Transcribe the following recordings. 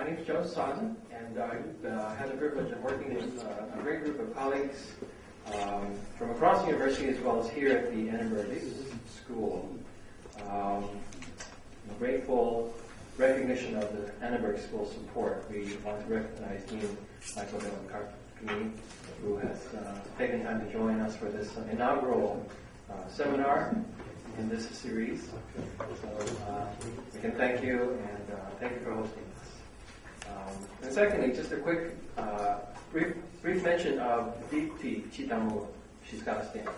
name is Joe Sun, and I had the privilege of working with a great group of colleagues from across the university as well as here at the Edinburgh School. I'm grateful recognition of the Edinburgh School support. We want to recognize Dean Michael McCarthy, who has taken time to join us for this inaugural seminar in this series. So we can thank you, and thank you for hosting us. And secondly, just a quick brief mention of Deepti Chitamu. She's got to stand.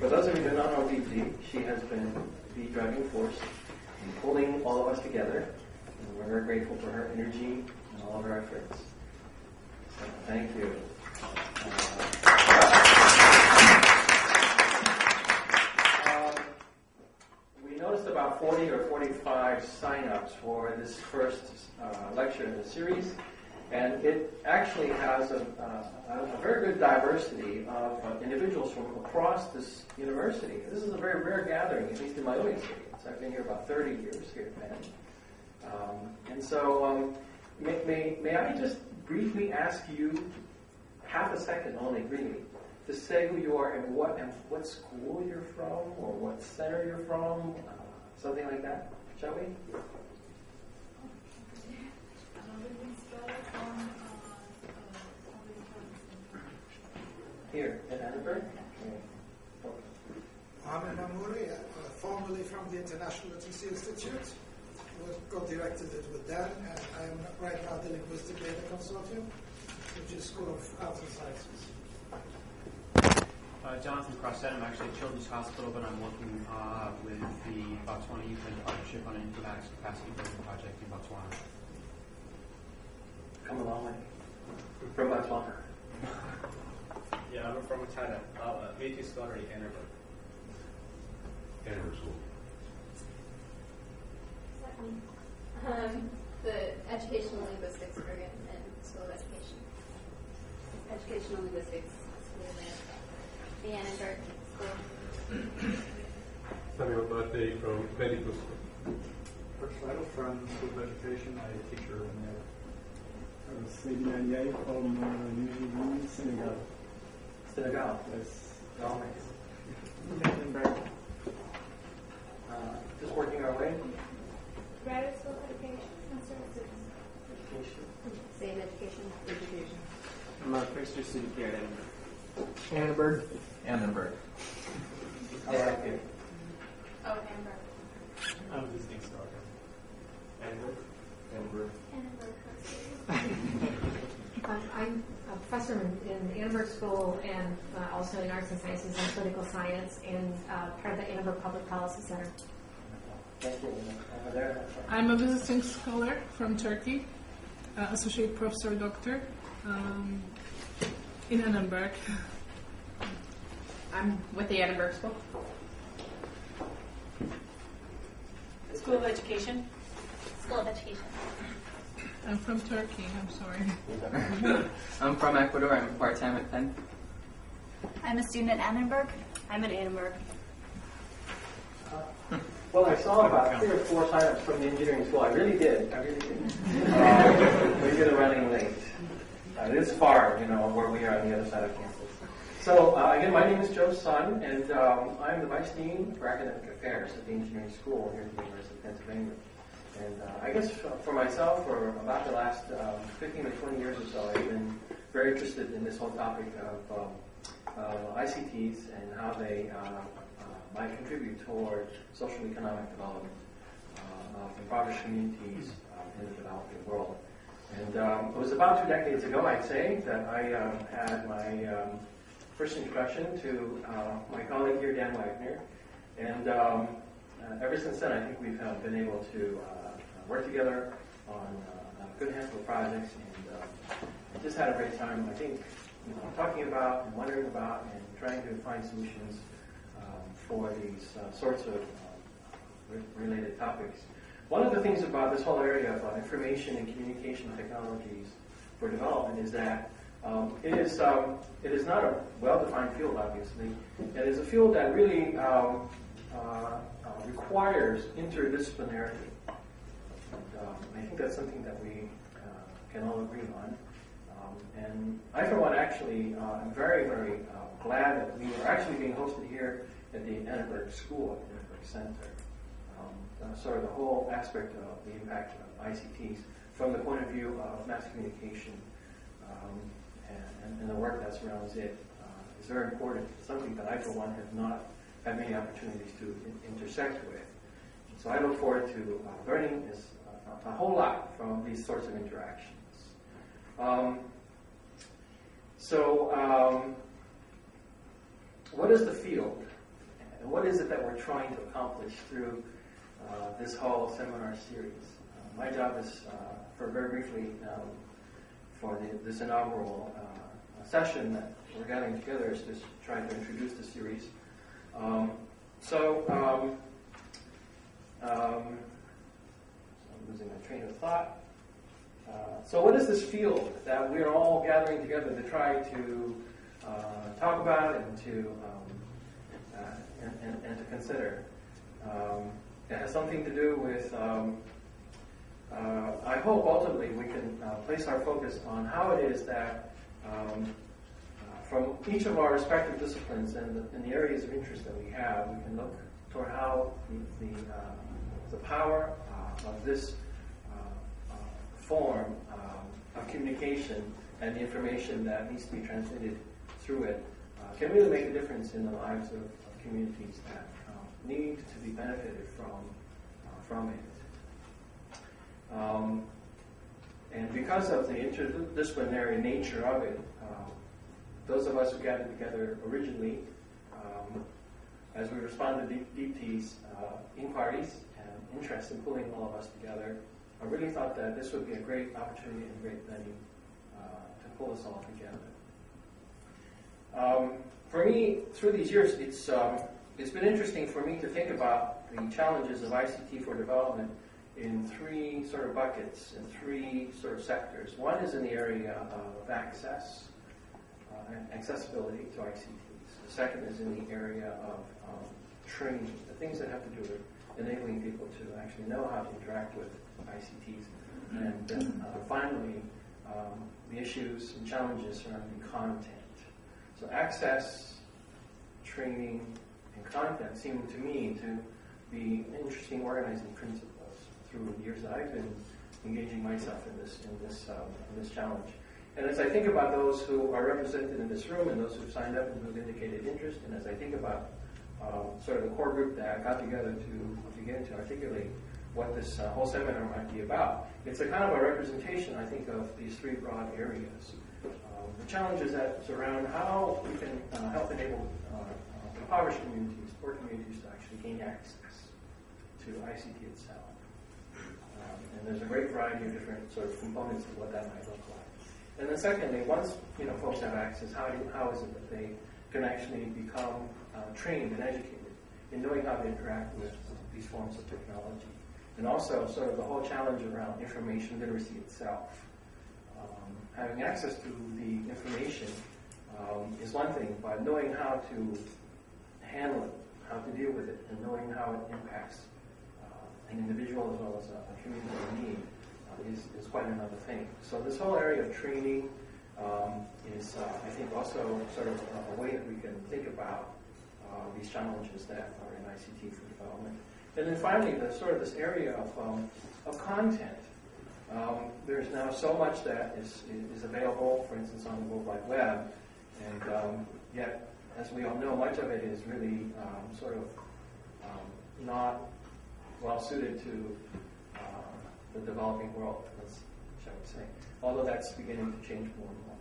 For those of you who do not know Deepti, she has been the driving force in pulling all of us together, and we're very grateful for her energy and all of her efforts. So thank you. We noticed about 40 or 45 sign-ups for this first lecture in the series, and it actually has a very good diversity of individuals from across this university. This is a very rare gathering, at least in my own experience. I've been here about 30 years here at Penn. And so may I just briefly ask you, half a second only, really, to say who you are and what school you're from or what center you're from, something like that, shall we? Here in Edinburgh? Mohamed Mamouri, formerly from the International Literacy Institute. Co-directed it with Dan, and I am right now at the Linguistic Data Consortium, which is School of Arts and Sciences. Jonathan Crosset. I'm actually at Children's Hospital, but I'm working with the Botswana Youth Center Partnership on an informatics capacity building project in Botswana. Come a long way. From Botswana. Yeah, I'm from China. Metis Scholar in Edinburgh. Edinburgh School. The Educational Linguistics program in School of Education. Educational Linguistics School at the Edinburgh School. Samuel Bate from Medical School. Marcelo from School of Education. I teacher in there. Seydina Ndiaye from UGB, Senegal. Senegal. Yes. Nice. Edinburgh. Just working our way. Graduate School of Education and Services. Education. Same education. I'm a first year student here at Edinburgh. Edinburgh. I like it. Oh, Edinburgh. I'm a visiting scholar. Edinburgh. I'm a professor in Edinburgh School and also in Arts and Sciences and Political Science and part of the Edinburgh Public Policy Center. Thank you. Over there. I'm a visiting scholar from Turkey, associate professor doctor in Edinburgh. I'm with the Edinburgh School. School of Education. School of Education. I'm from Turkey, I'm sorry. I'm from Ecuador. I'm part-time at Penn. I'm a student at Edinburgh. I'm in Edinburgh. Well, I saw about 3 or 4 sign-ups from the engineering school. I really did. We're really running late. It is far, where we are on the other side of campus. So, again, my name is Joe Sun, and I'm the Vice Dean for Academic Affairs at the Engineering School here at the University of Pennsylvania. And I guess for myself, for about the last 15 or 20 years or so, I've been very interested in this whole topic of ICTs and how they might contribute toward social economic development of impoverished communities in the developing world. And it was about 2 decades ago, I'd say, that I had my first introduction to my colleague here, Dan Wagner. And ever since then, I think we've been able to work together on a good handful of projects, and just had a great time, I think, talking about and wondering about and trying to find solutions for these sorts of related topics. One of the things about this whole area of information and communication technologies for development is that it is not a well-defined field, obviously. It is a field that really requires interdisciplinarity. And, I think that's something that we can all agree on. And I, for one, actually am very, very glad that we are actually being hosted here at the Annenberg School, at the Annenberg Center. Sort of the whole aspect of the impact of ICTs from the point of view of mass communication and the work that surrounds it is very important. It's something that I, for one, have not had many opportunities to intersect with. So I look forward to learning a whole lot from these sorts of interactions. What is the field? And what is it that we're trying to accomplish through this whole seminar series? My job is, for very briefly, for this inaugural session that we're gathering together, is just trying to introduce the series. I'm losing my train of thought. So what is this field that we're all gathering together to try to talk about and to consider? It has something to do with, I hope ultimately we can place our focus on how it is that from each of our respective disciplines and the areas of interest that we have, we can look toward how the power of this form of communication and the information that needs to be transmitted through it can really make a difference in the lives of communities that need to be benefited from it. And because of the interdisciplinary nature of it, those of us who gathered together originally, as we responded to these inquiries and interest in pulling all of us together, I really thought that this would be a great opportunity and a great venue to pull us all together. For me, through these years, it's been interesting for me to think about the challenges of ICT for development in three sort of buckets, in three sort of sectors. One is in the area of access, accessibility to ICTs. The second is in the area of training, the things that have to do with enabling people to actually know how to interact with ICTs. And then finally, the issues and challenges surrounding content. So access, training, and content seem to me to be interesting organizing principles through the years that I've been engaging myself in this challenge. And as I think about those who are represented in this room and those who've signed up and who've indicated interest, and as I think about sort of the core group that got together to begin to articulate what this whole seminar might be about, it's a kind of a representation, I think, of these three broad areas. The challenges that surround how we can help enable impoverished communities, poor communities, to actually gain access to ICT itself. And there's a great variety of different sort of components of what that might look like. And then secondly, once folks have access, how is it that they can actually become trained and educated in knowing how to interact with these forms of technology? And also sort of the whole challenge around information literacy itself. Having access to the information is one thing, but knowing how to handle it, how to deal with it, and knowing how it impacts an individual as well as a community in need is quite another thing. So this whole area of training is, I think, also sort of a way that we can think about these challenges that are in ICT for development. And then finally, this area of content. There's now so much that is available, for instance, on the World Wide Web, and yet, as we all know, much of it is really not well suited to the developing world, shall we say. Although that's beginning to change more and more.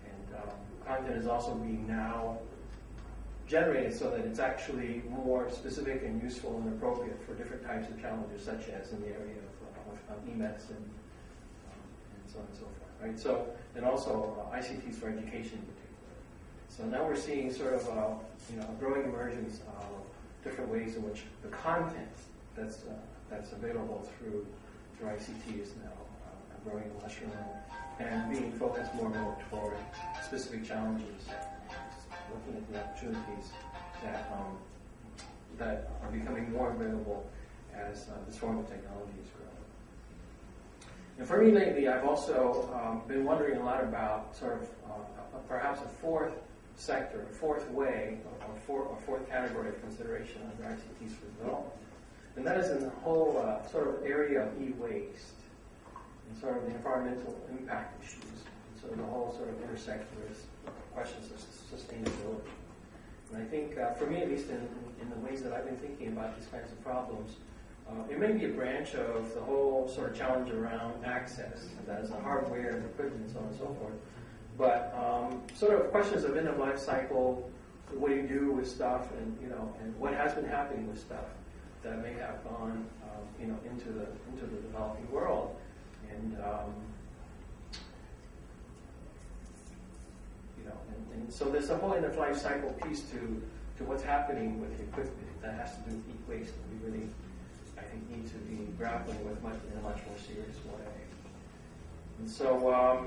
And content is also being now generated so that it's actually more specific and useful and appropriate for different types of challenges, such as in the area of e-medicine and so on and so forth. Right? So, and also ICTs for education in particular. So now we're seeing sort of a growing emergence of different ways in which the content that's available through ICT is now growing and mushrooming and being focused more and more toward specific challenges, looking at the opportunities that are becoming more available as this form of technology is growing. And for me lately, I've also been wondering a lot about sort of perhaps a fourth sector, a fourth way, a fourth category of consideration under ICTs for development. And that is in the whole sort of area of e-waste and sort of the environmental impact issues, and sort of the whole sort of intersect with questions of sustainability. And I think, for me at least, in the ways that I've been thinking about these kinds of problems, it may be a branch of the whole sort of challenge around access, and that is the hardware and equipment and so on and so forth. But sort of questions of end of life cycle, what do you do with stuff, and and what has been happening with stuff that may have gone into the developing world, and and so there's a whole end of life cycle piece to what's happening with the equipment that has to do with e-waste, and we really, I think, need to be grappling with in a much more serious way. And so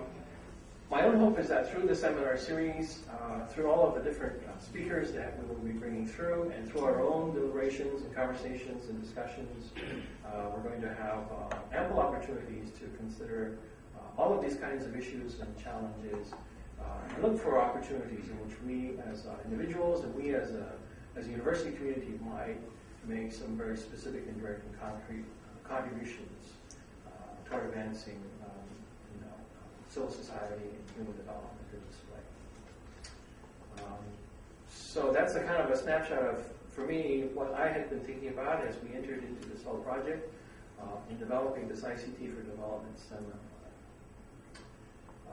my own hope is that through the seminar series, through all of the different speakers that we will be bringing through, and through our own deliberations and conversations and discussions, we're going to have ample opportunities to consider all of these kinds of issues and challenges, and look for opportunities in which we as individuals and we as a university community might make some very specific and direct and concrete contributions toward advancing civil society and human development in this way. So that's a kind of a snapshot of, for me, what I had been thinking about as we entered into this whole project in developing this ICT for Development seminar.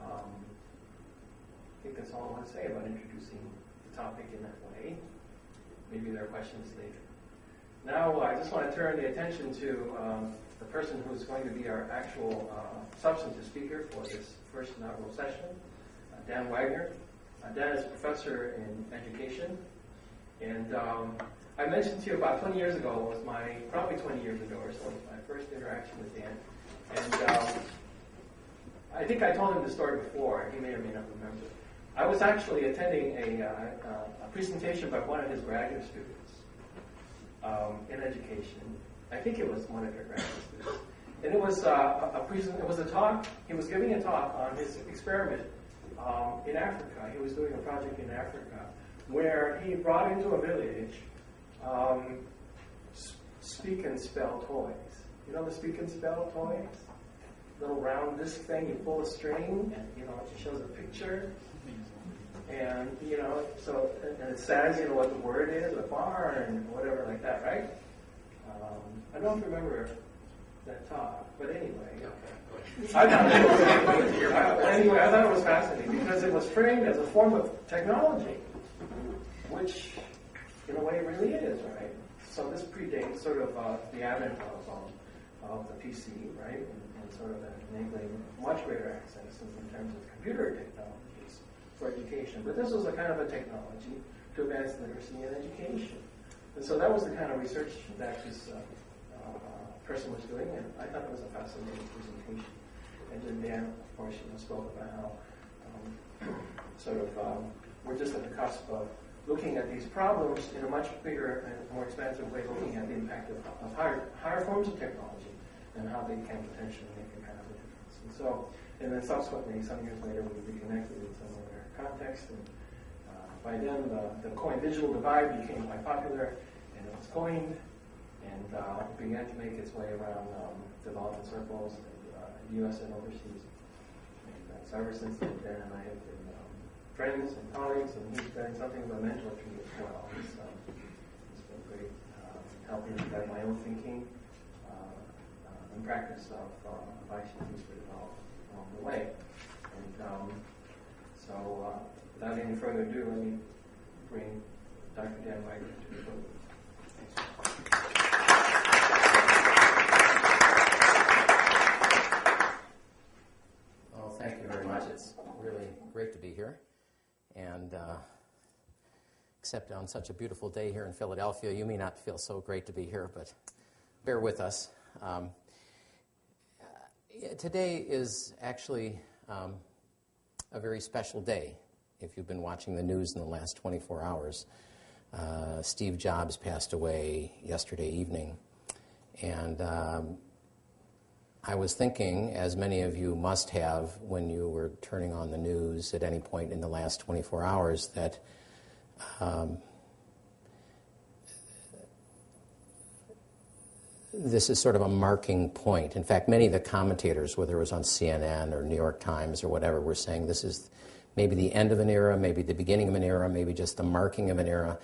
I think that's all I want to say about introducing the topic in that way. Maybe there are questions later. Now I just want to turn the attention to the person who's going to be our actual substantive speaker for this first inaugural session, Dan Wagner. Dan is a professor in education, and I mentioned to you about 20 years ago, probably 20 years ago or so, was my first interaction with Dan. And I think I told him the story before, he may or may not remember. I was actually attending a presentation by one of his graduate students in education. I think it was one of your graduate students. And it was a talk. He was giving a talk on his experiment in Africa. He was doing a project in Africa where he brought into a village speak and spell toys. You know the speak and spell toys? Little round disc thing. You pull a string, and it shows a picture. And so it says what the word is, a barn, whatever like that, right? I don't remember that talk, but anyway. I thought it was fascinating because it was framed as a form of technology, which in a way it really is, right? So this predates sort of the advent of the PC, right? And sort of enabling much greater access in terms of computer technologies for education. But this was a kind of a technology to advance literacy and education. And so that was the kind of research that this person was doing, and I thought it was a fascinating presentation. And then Dan, of course, spoke about how we're just at the cusp of looking at these problems in a much bigger and more expansive way, looking at the impact of higher forms of technology and how they can potentially make a kind of a difference. And then subsequently, some years later, we reconnected in some other context, and by then the coin digital divide became quite popular, and it was coined, and it began to make its way around development circles, U.S. and overseas. And so ever since then, Dan and I have been friends and colleagues, and he's been something of a mentor to me as well. It's been great helping me guide my own thinking and practice of ICTs for development along the way. And so without any further ado, let me bring Dr. Dan Wagner to the podium. Well, thank you very much. It's really great to be here. And except on such a beautiful day here in Philadelphia, you may not feel so great to be here, but bear with us. Today is actually a very special day. If you've been watching the news in the last 24 hours, Steve Jobs passed away yesterday evening. And I was thinking, as many of you must have when you were turning on the news at any point in the last 24 hours, that this is sort of a marking point. In fact, many of the commentators, whether it was on CNN or New York Times or whatever, were saying this is maybe the end of an era, maybe the beginning of an era, maybe just the marking of an era.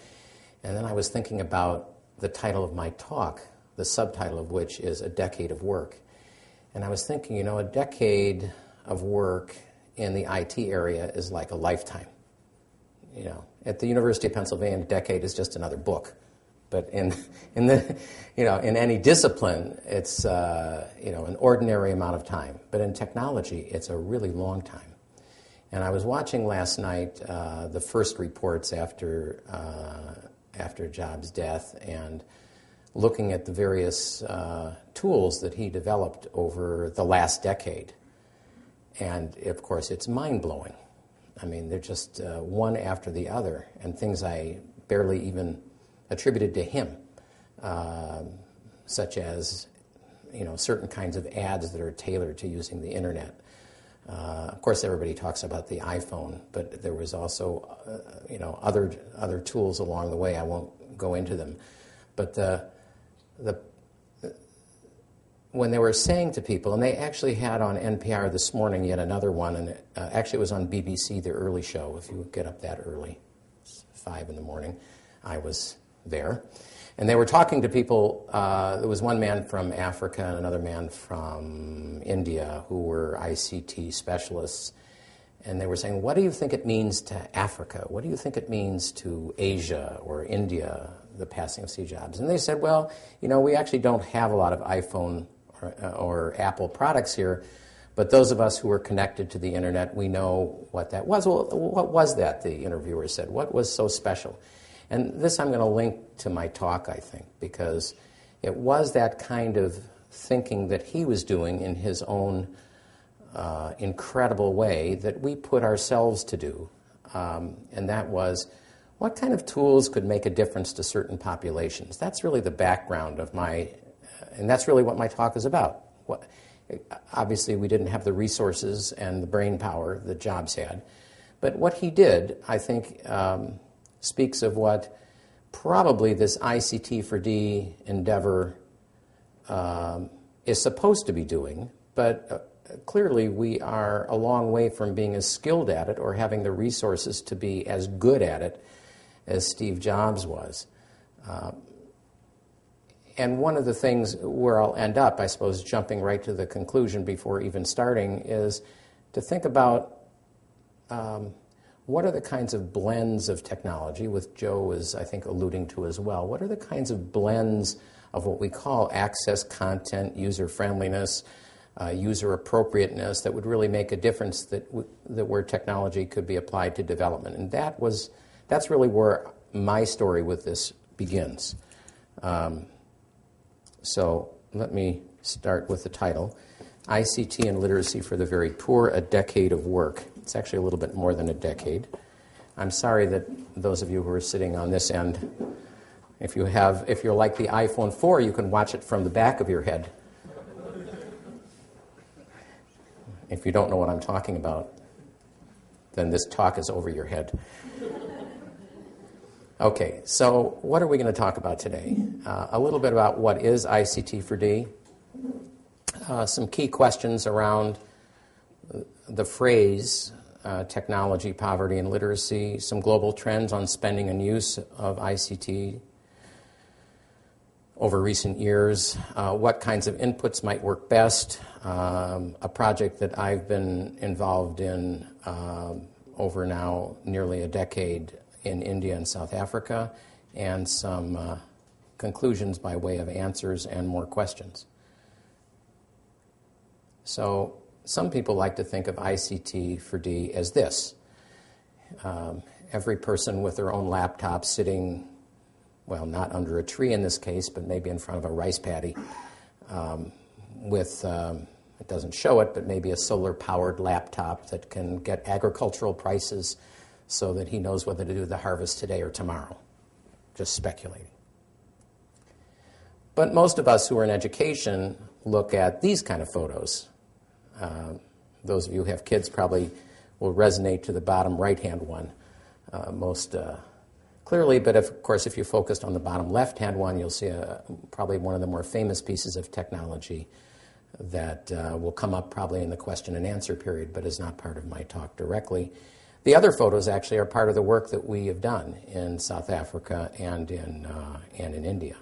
And then I was thinking about the title of my talk, the subtitle of which is A Decade of Work. And I was thinking, you know, a decade of work in the IT area is like a lifetime. You know, at the University of Pennsylvania, a decade is just another book. But in any discipline, it's an ordinary amount of time. But in technology, it's a really long time. And I was watching last night the first reports after Jobs' death, and looking at the various tools that he developed over the last decade. And of course, it's mind-blowing. I mean, they're just one after the other, and things I barely even attributed to him, such as, you know, certain kinds of ads that are tailored to using the internet. Of course, everybody talks about the iPhone, but there was also, other tools along the way. I won't go into them, but when they were saying to people, and they actually had on NPR this morning yet another one, and actually it was on BBC, the early show. If you get up that early, it's 5 in the morning, I was there. And they were talking to people. There was one man from Africa and another man from India who were ICT specialists. And they were saying, what do you think it means to Africa? What do you think it means to Asia or India, the passing of Steve Jobs? And they said, well, you know, we actually don't have a lot of iPhone or Apple products here, but those of us who are connected to the internet, we know what that was. Well, what was that, the interviewer said? What was so special? And this I'm going to link to my talk, I think, because it was that kind of thinking that he was doing in his own incredible way that we put ourselves to do. And that was, what kind of tools could make a difference to certain populations? That's really the background of and that's really what my talk is about. Obviously, we didn't have the resources and the brain power that Jobs had. But what he did, I think, speaks of what probably this ICT for D endeavor is supposed to be doing, but clearly we are a long way from being as skilled at it or having the resources to be as good at it as Steve Jobs was. And one of the things where I'll end up, I suppose, jumping right to the conclusion before even starting, is to think about what are the kinds of blends of technology, which Joe was, I think, alluding to as well. What are the kinds of blends of what we call access, content, user-friendliness, user-appropriateness that would really make a difference that where technology could be applied to development? And that's really where my story with this begins. So let me start with the title, ICT and Literacy for the Very Poor, A Decade of Work. It's actually a little bit more than a decade. I'm sorry that those of you who are sitting on this end, if you're like the iPhone 4, you can watch it from the back of your head. If you don't know what I'm talking about, then this talk is over your head. Okay, so what are we going to talk about today? A little bit about what is ICT for D, some key questions around the phrase technology, poverty, and literacy, some global trends on spending and use of ICT over recent years, what kinds of inputs might work best, a project that I've been involved in over now nearly a decade in India and South Africa, and some conclusions by way of answers and more questions. So some people like to think of ICT for D as this. Every person with their own laptop sitting, well, not under a tree in this case, but maybe in front of a rice paddy with, it doesn't show it, but maybe a solar-powered laptop that can get agricultural prices so that he knows whether to do the harvest today or tomorrow. Just speculating. But most of us who are in education look at these kind of photos. Those of you who have kids probably will resonate to the bottom right-hand one most clearly, but of course if you focused on the bottom left-hand one, you'll see probably one of the more famous pieces of technology that will come up probably in the question and answer period, but is not part of my talk directly. The other photos actually are part of the work that we have done in South Africa and in India.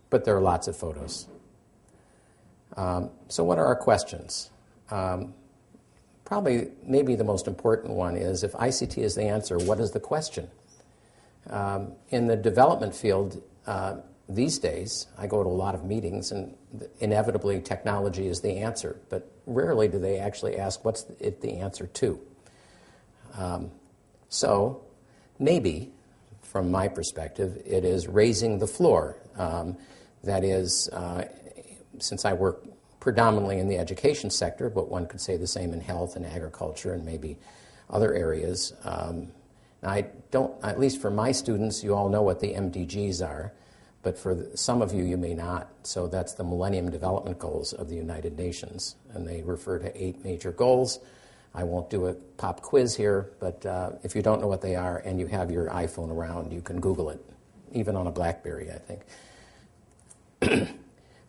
But there are lots of photos. So what are our questions? Probably, maybe the most important one is, if ICT is the answer, what is the question? In the development field these days, I go to a lot of meetings, and inevitably technology is the answer, but rarely do they actually ask what's it the answer to. So maybe, from my perspective, it is raising the floor. That is, since I work predominantly in the education sector, but one could say the same in health and agriculture and maybe other areas. I don't, at least for my students, you all know what the MDGs are, but for some of you, you may not. So that's the Millennium Development Goals of the United Nations, and they refer to 8 major goals. I won't do a pop quiz here, but if you don't know what they are and you have your iPhone around, you can Google it, even on a BlackBerry, I think.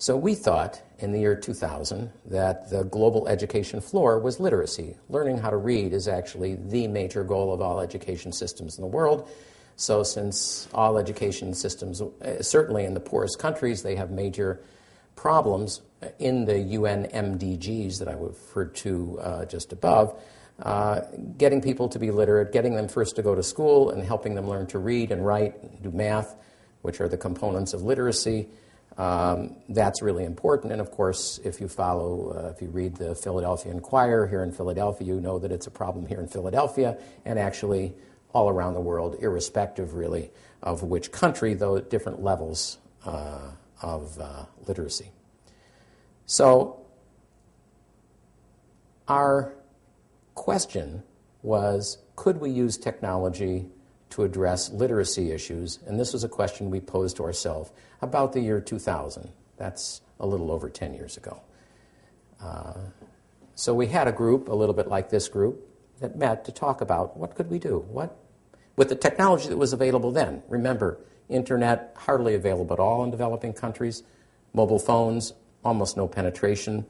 So we thought in the year 2000 that the global education floor was literacy. Learning how to read is actually the major goal of all education systems in the world. So since all education systems, certainly in the poorest countries, they have major problems in the UN MDGs that I referred to just above, getting people to be literate, getting them first to go to school and helping them learn to read and write, and do math, which are the components of literacy. That's really important. And of course, if you follow, if you read the Philadelphia Inquirer here in Philadelphia, you know that it's a problem here in Philadelphia and actually all around the world, irrespective really of which country, though at different levels of literacy. So our question was, could we use technology to address literacy issues? And this was a question we posed to ourselves about the year 2000. That's a little over 10 years ago. So we had a group, a little bit like this group, that met to talk about what could we do? With the technology that was available then. Remember, internet hardly available at all in developing countries. Mobile phones, almost no penetration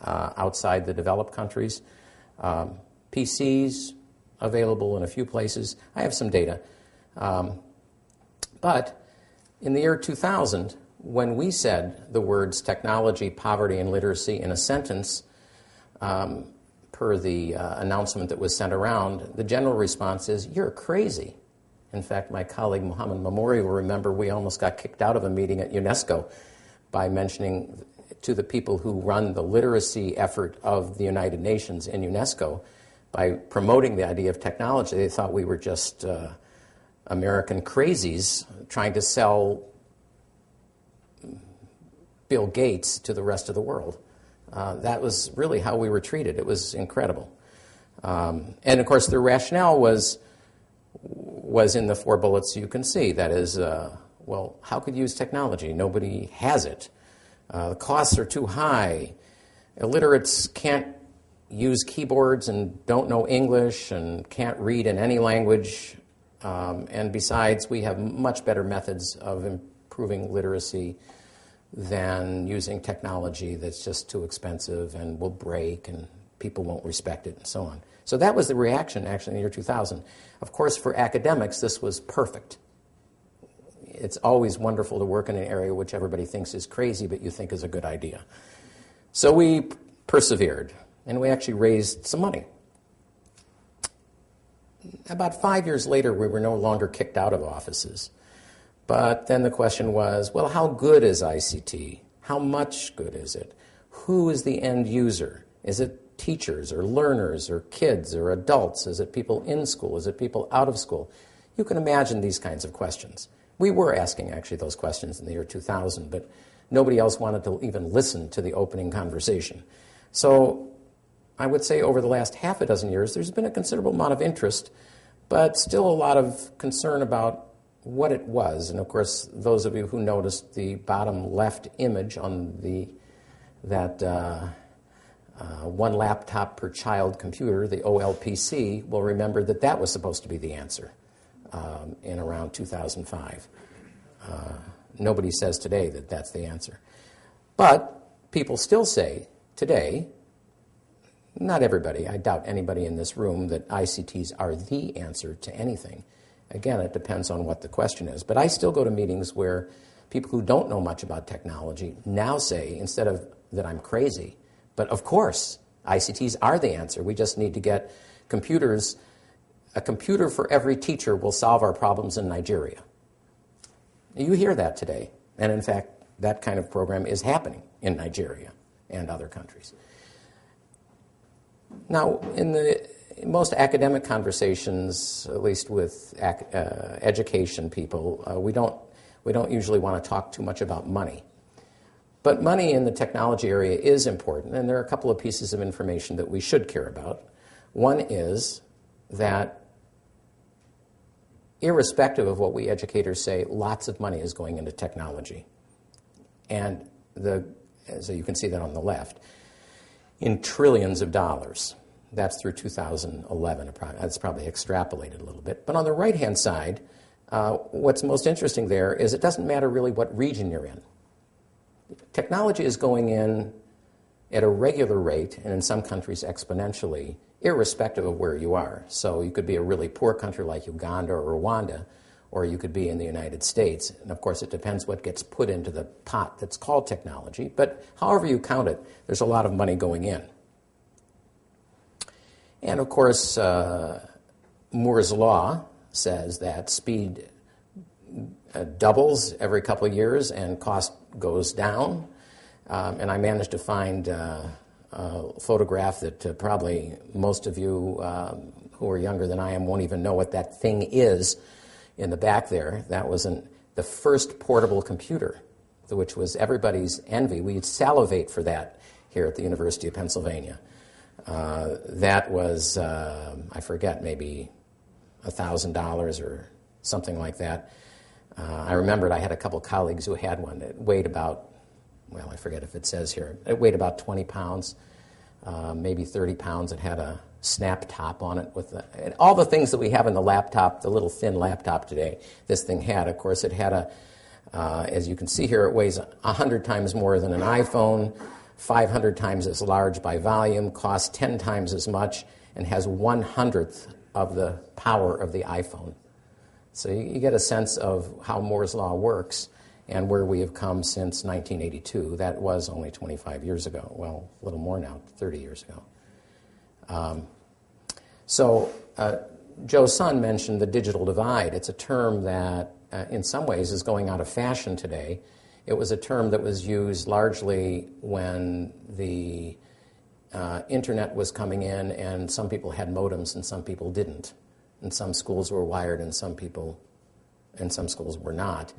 outside the developed countries. PCs, available in a few places. I have some data. But in the year 2000, when we said the words technology, poverty, and literacy in a sentence, per the announcement that was sent around, the general response is, you're crazy. In fact, my colleague Mohammed Mamouri will remember we almost got kicked out of a meeting at UNESCO by mentioning to the people who run the literacy effort of the United Nations in UNESCO, by promoting the idea of technology, they thought we were just American crazies trying to sell Bill Gates to the rest of the world. That was really how we were treated. It was incredible. And of course, the rationale was in the 4 bullets you can see. That is, well, how could you use technology? Nobody has it. The costs are too high. Illiterates can't use keyboards and don't know English and can't read in any language. And besides, we have much better methods of improving literacy than using technology that's just too expensive and will break and people won't respect it and so on. So that was the reaction actually in the year 2000. Of course, for academics, this was perfect. It's always wonderful to work in an area which everybody thinks is crazy, but you think is a good idea. So we persevered, and we actually raised some money. About 5 years later, we were no longer kicked out of offices. But then the question was, well, how good is ICT? How much good is it? Who is the end user? Is it teachers or learners or kids or adults? Is it people in school? Is it people out of school? You can imagine these kinds of questions. We were asking actually those questions in the year 2000, but nobody else wanted to even listen to the opening conversation. So I would say over the last half a dozen years, there's been a considerable amount of interest, but still a lot of concern about what it was. And of course, those of you who noticed the bottom left image on that one laptop per child computer, the OLPC, will remember that that was supposed to be the answer in around 2005. Nobody says today that that's the answer. But people still say today, not everybody, I doubt anybody in this room, that ICTs are the answer to anything. Again, it depends on what the question is. But I still go to meetings where people who don't know much about technology now say, instead of that I'm crazy, but of course, ICTs are the answer. We just need to get computers. A computer for every teacher will solve our problems in Nigeria. You hear that today. And in fact, that kind of program is happening in Nigeria and other countries. Now, in most academic conversations, at least with education people, we don't usually want to talk too much about money. But money in the technology area is important, and there are a couple of pieces of information that we should care about. One is that irrespective of what we educators say, lots of money is going into technology. And so you can see that on the left, in trillions of dollars. That's through 2011. That's probably extrapolated a little bit. But on the right-hand side, what's most interesting there is it doesn't matter really what region you're in. Technology is going in at a regular rate, and in some countries exponentially, irrespective of where you are. So you could be a really poor country like Uganda or Rwanda, or you could be in the United States. And of course, it depends what gets put into the pot that's called technology. But however you count it, there's a lot of money going in. And of course, Moore's Law says that speed doubles every couple of years and cost goes down. And I managed to find a photograph that probably most of you who are younger than I am won't even know what that thing is in the back there. That was the first portable computer, which was everybody's envy. We'd salivate for that here at the University of Pennsylvania. That was, I forget, maybe $1,000 or something like that. I remembered I had a couple colleagues who had one that weighed about, well, I forget if it says here, it weighed about 20 pounds, maybe 30 pounds. It had a snap top on it with and all the things that we have in the laptop, the little thin laptop today, this thing had. Of course, it had as you can see here, it weighs 100 times more than an iPhone, 500 times as large by volume, costs 10 times as much, and has 1/100th of the power of the iPhone. So you get a sense of how Moore's Law works and where we have come since 1982. That was only 25 years ago. Well, a little more now, 30 years ago. Joe's son mentioned the digital divide. It's a term that, in some ways, is going out of fashion today. It was a term that was used largely when the internet was coming in, and some people had modems and some people didn't. And some schools were wired and some schools were not.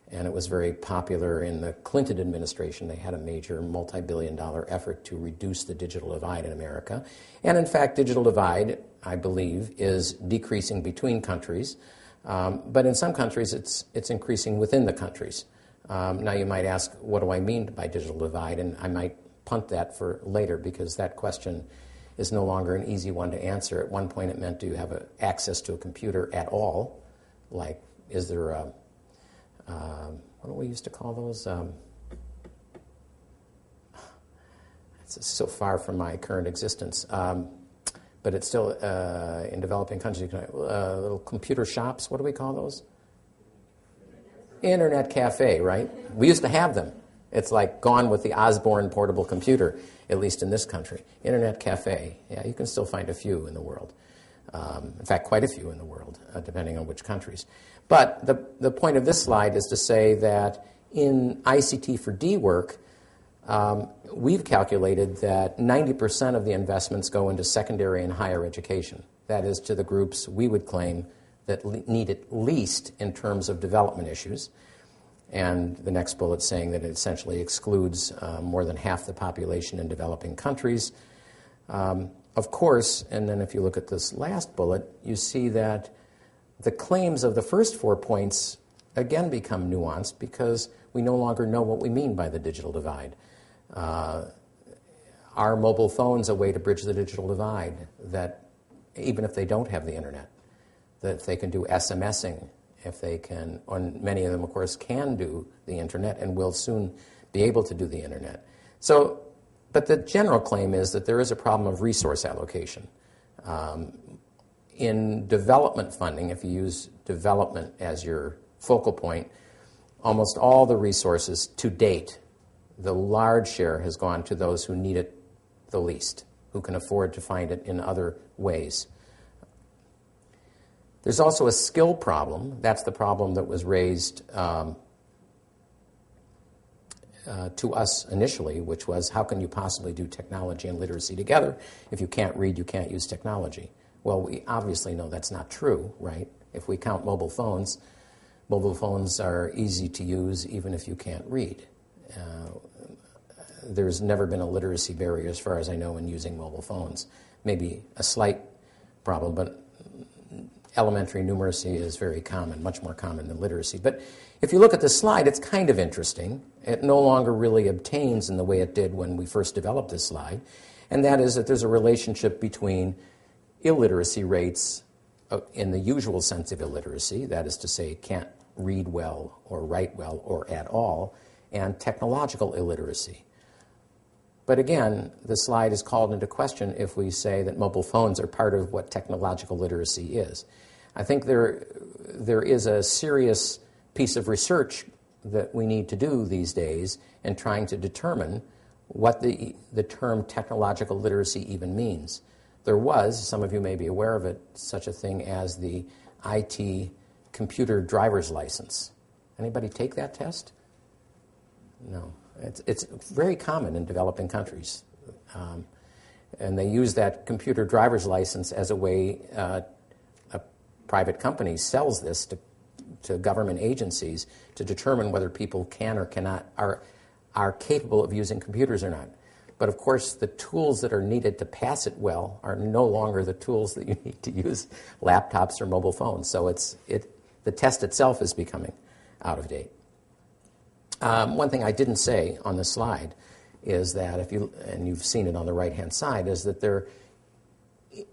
And it was very popular in the Clinton administration. They had a major multi-billion-dollar effort to reduce the digital divide in America. And in fact, digital divide, I believe, is decreasing between countries. But in some countries, it's increasing within the countries. Now you might ask, what do I mean by digital divide? And I might punt that for later because that question is no longer an easy one to answer. At one point it meant, do you have access to a computer at all? Like, is there a, what do we used to call those? It's so far from my current existence. But it's still, in developing countries, little computer shops, what do we call those? Internet cafe, right? We used to have them. It's like gone with the Osborne portable computer, at least in this country. Internet cafe, yeah, you can still find a few in the world. In fact, quite a few in the world, depending on which countries. But the point of this slide is to say that in ICT for D work, we've calculated that 90% of the investments go into secondary and higher education. That is, to the groups we would claim that need it least in terms of development issues. And the next bullet saying that it essentially excludes more than half the population in developing countries. Of course, and then if you look at this last bullet, you see that the claims of the first 4 points again become nuanced because we no longer know what we mean by the digital divide. Are mobile phones a way to bridge the digital divide, that even if they don't have the internet, that they can do SMSing, if they can, and many of them, of course, can do the internet and will soon be able to do the internet. So, but the general claim is that there is a problem of resource allocation. In development funding, if you use development as your focal point, almost all the resources to date, the large share has gone to those who need it the least, who can afford to find it in other ways. There's also a skill problem. That's the problem that was raised to us initially, which was, how can you possibly do technology and literacy together? If you can't read, you can't use technology. Well, we obviously know that's not true, right? If we count mobile phones are easy to use even if you can't read. There's never been a literacy barrier, as far as I know, in using mobile phones. Maybe a slight problem, but elementary numeracy is very common, much more common than literacy. But if you look at this slide, it's kind of interesting. It no longer really obtains in the way it did when we first developed this slide, and that is that there's a relationship between illiteracy rates in the usual sense of illiteracy, that is to say, can't read well or write well or at all, and technological illiteracy. But again, the slide is called into question if we say that mobile phones are part of what technological literacy is. I think there is a serious piece of research that we need to do these days in trying to determine what the term technological literacy even means. There was, some of you may be aware of it, such a thing as the IT computer driver's license. Anybody take that test? No. It's very common in developing countries. And they use that computer driver's license as a way, a private company sells this to government agencies to determine whether people can or cannot, are capable of using computers or not. But of course, the tools that are needed to pass it well are no longer the tools that you need to use laptops or mobile phones. So the test itself is becoming out of date. One thing I didn't say on this slide is that and you've seen it on the right-hand side, is that they're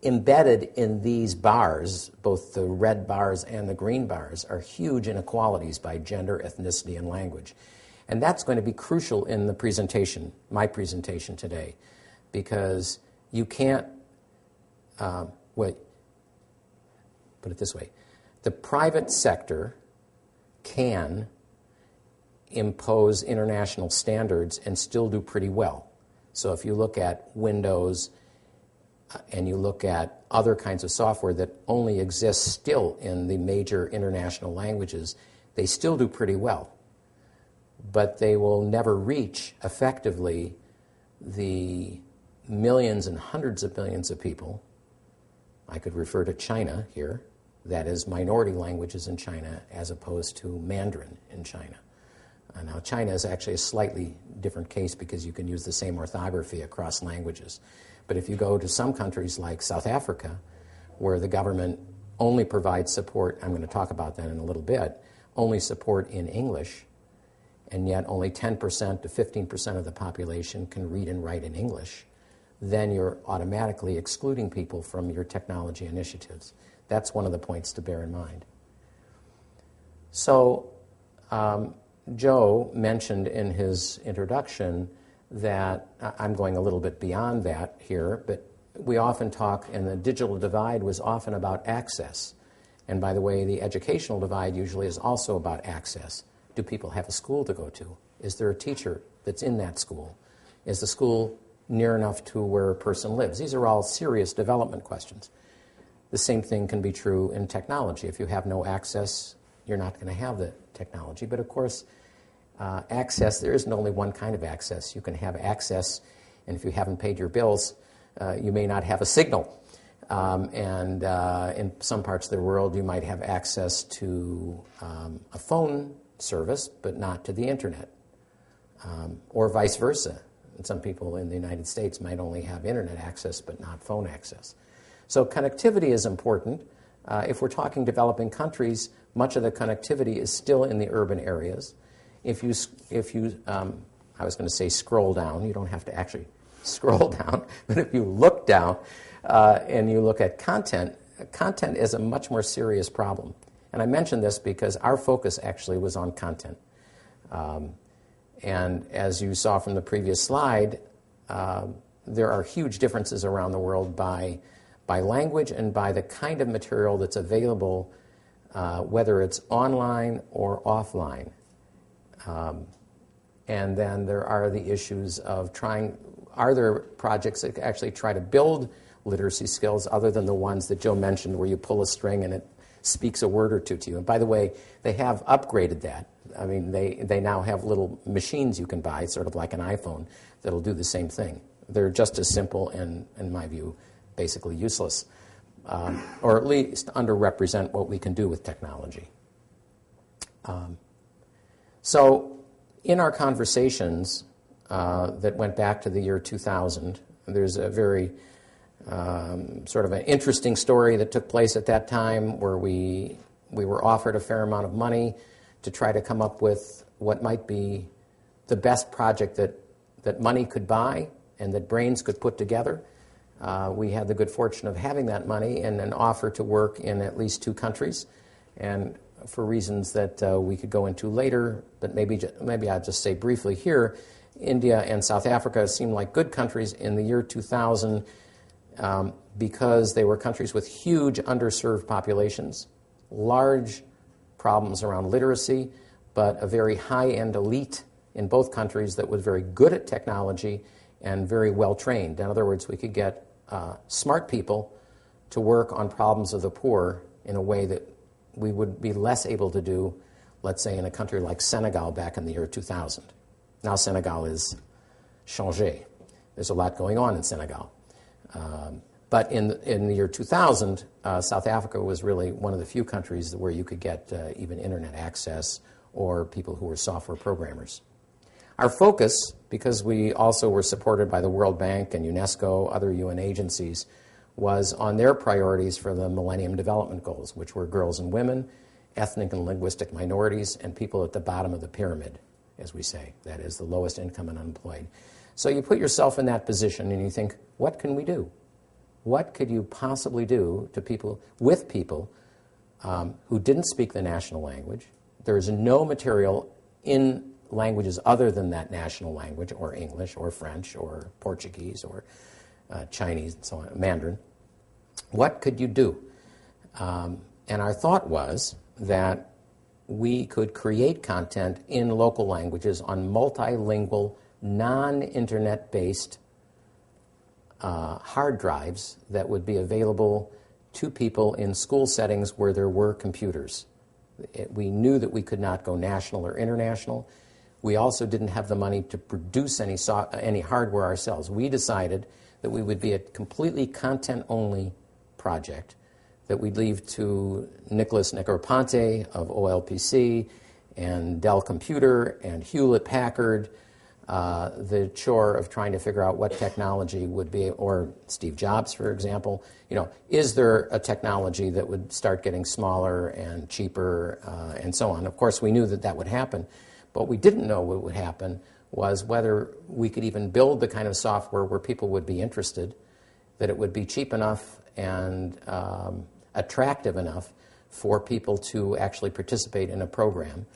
embedded in these bars, both the red bars and the green bars, are huge inequalities by gender, ethnicity, and language. And that's going to be crucial in the presentation, my presentation today, because you can't, put it this way, the private sector can impose international standards and still do pretty well. So if you look at Windows and you look at other kinds of software that only exist still in the major international languages, they still do pretty well. But they will never reach effectively the millions and hundreds of millions of people. I could refer to China here, that is minority languages in China as opposed to Mandarin in China. Now, China is actually a slightly different case because you can use the same orthography across languages. But if you go to some countries like South Africa, where the government only provides support, I'm going to talk about that in a little bit, only support in English, and yet only 10% to 15% of the population can read and write in English, then you're automatically excluding people from your technology initiatives. That's one of the points to bear in mind. So, Joe mentioned in his introduction that, I'm going a little bit beyond that here, but we often talk, and the digital divide was often about access. And by the way, the educational divide usually is also about access. Do people have a school to go to? Is there a teacher that's in that school? Is the school near enough to where a person lives? These are all serious development questions. The same thing can be true in technology. If you have no access, you're not going to have the technology. But of course, access, there isn't only one kind of access. You can have access, and if you haven't paid your bills, you may not have a signal. And in some parts of the world, you might have access to a phone service, but not to the internet, or vice versa. And some people in the United States might only have internet access, but not phone access. So connectivity is important, If we're talking developing countries, much of the connectivity is still in the urban areas. If you I was going to say scroll down, you don't have to actually scroll down, but if you look down and you look at content, content is a much more serious problem. And I mention this because our focus actually was on content. And as you saw from the previous slide, there are huge differences around the world by language and by the kind of material that's available, whether it's online or offline. And then there are the issues of are there projects that actually try to build literacy skills other than the ones that Joe mentioned where you pull a string and it speaks a word or two to you? And by the way, they have upgraded that. I mean, they now have little machines you can buy, sort of like an iPhone, that'll do the same thing. They're just as simple and, in my view, basically useless, or at least underrepresent what we can do with technology. So in our conversations that went back to the year 2000, there's a very sort of an interesting story that took place at that time where we were offered a fair amount of money to try to come up with what might be the best project that money could buy and that brains could put together. We had the good fortune of having that money and an offer to work in at least 2 countries. And for reasons that we could go into later, but maybe I'll just say briefly here, India and South Africa seemed like good countries in the year 2000 because they were countries with huge underserved populations, large problems around literacy, but a very high-end elite in both countries that was very good at technology and very well trained. In other words, we could get smart people to work on problems of the poor in a way that we would be less able to do, let's say, in a country like Senegal back in the year 2000. Now Senegal is changé. There's a lot going on in Senegal. But in the year 2000, South Africa was really one of the few countries where you could get even internet access or people who were software programmers. Our focus, because we also were supported by the World Bank and UNESCO, other UN agencies, was on their priorities for the Millennium Development Goals, which were girls and women, ethnic and linguistic minorities, and people at the bottom of the pyramid, as we say, that is, the lowest income and unemployed. So you put yourself in that position and you think, what can we do? What could you possibly do to people who didn't speak the national language? There is no material in languages other than that national language, or English, or French, or Portuguese, or Chinese, and so on, Mandarin. What could you do? And our thought was that we could create content in local languages on multilingual, non-internet-based hard drives that would be available to people in school settings where there were computers. We knew that we could not go national or international. We also didn't have the money to produce any hardware ourselves. We decided that we would be a completely content-only project, that we'd leave to Nicholas Negroponte of OLPC and Dell Computer and Hewlett-Packard the chore of trying to figure out what technology would be, or Steve Jobs, for example. You know, is there a technology that would start getting smaller and cheaper and so on? Of course, we knew that that would happen. But what we didn't know what would happen was whether we could even build the kind of software where people would be interested, that it would be cheap enough and attractive enough for people to actually participate in a program,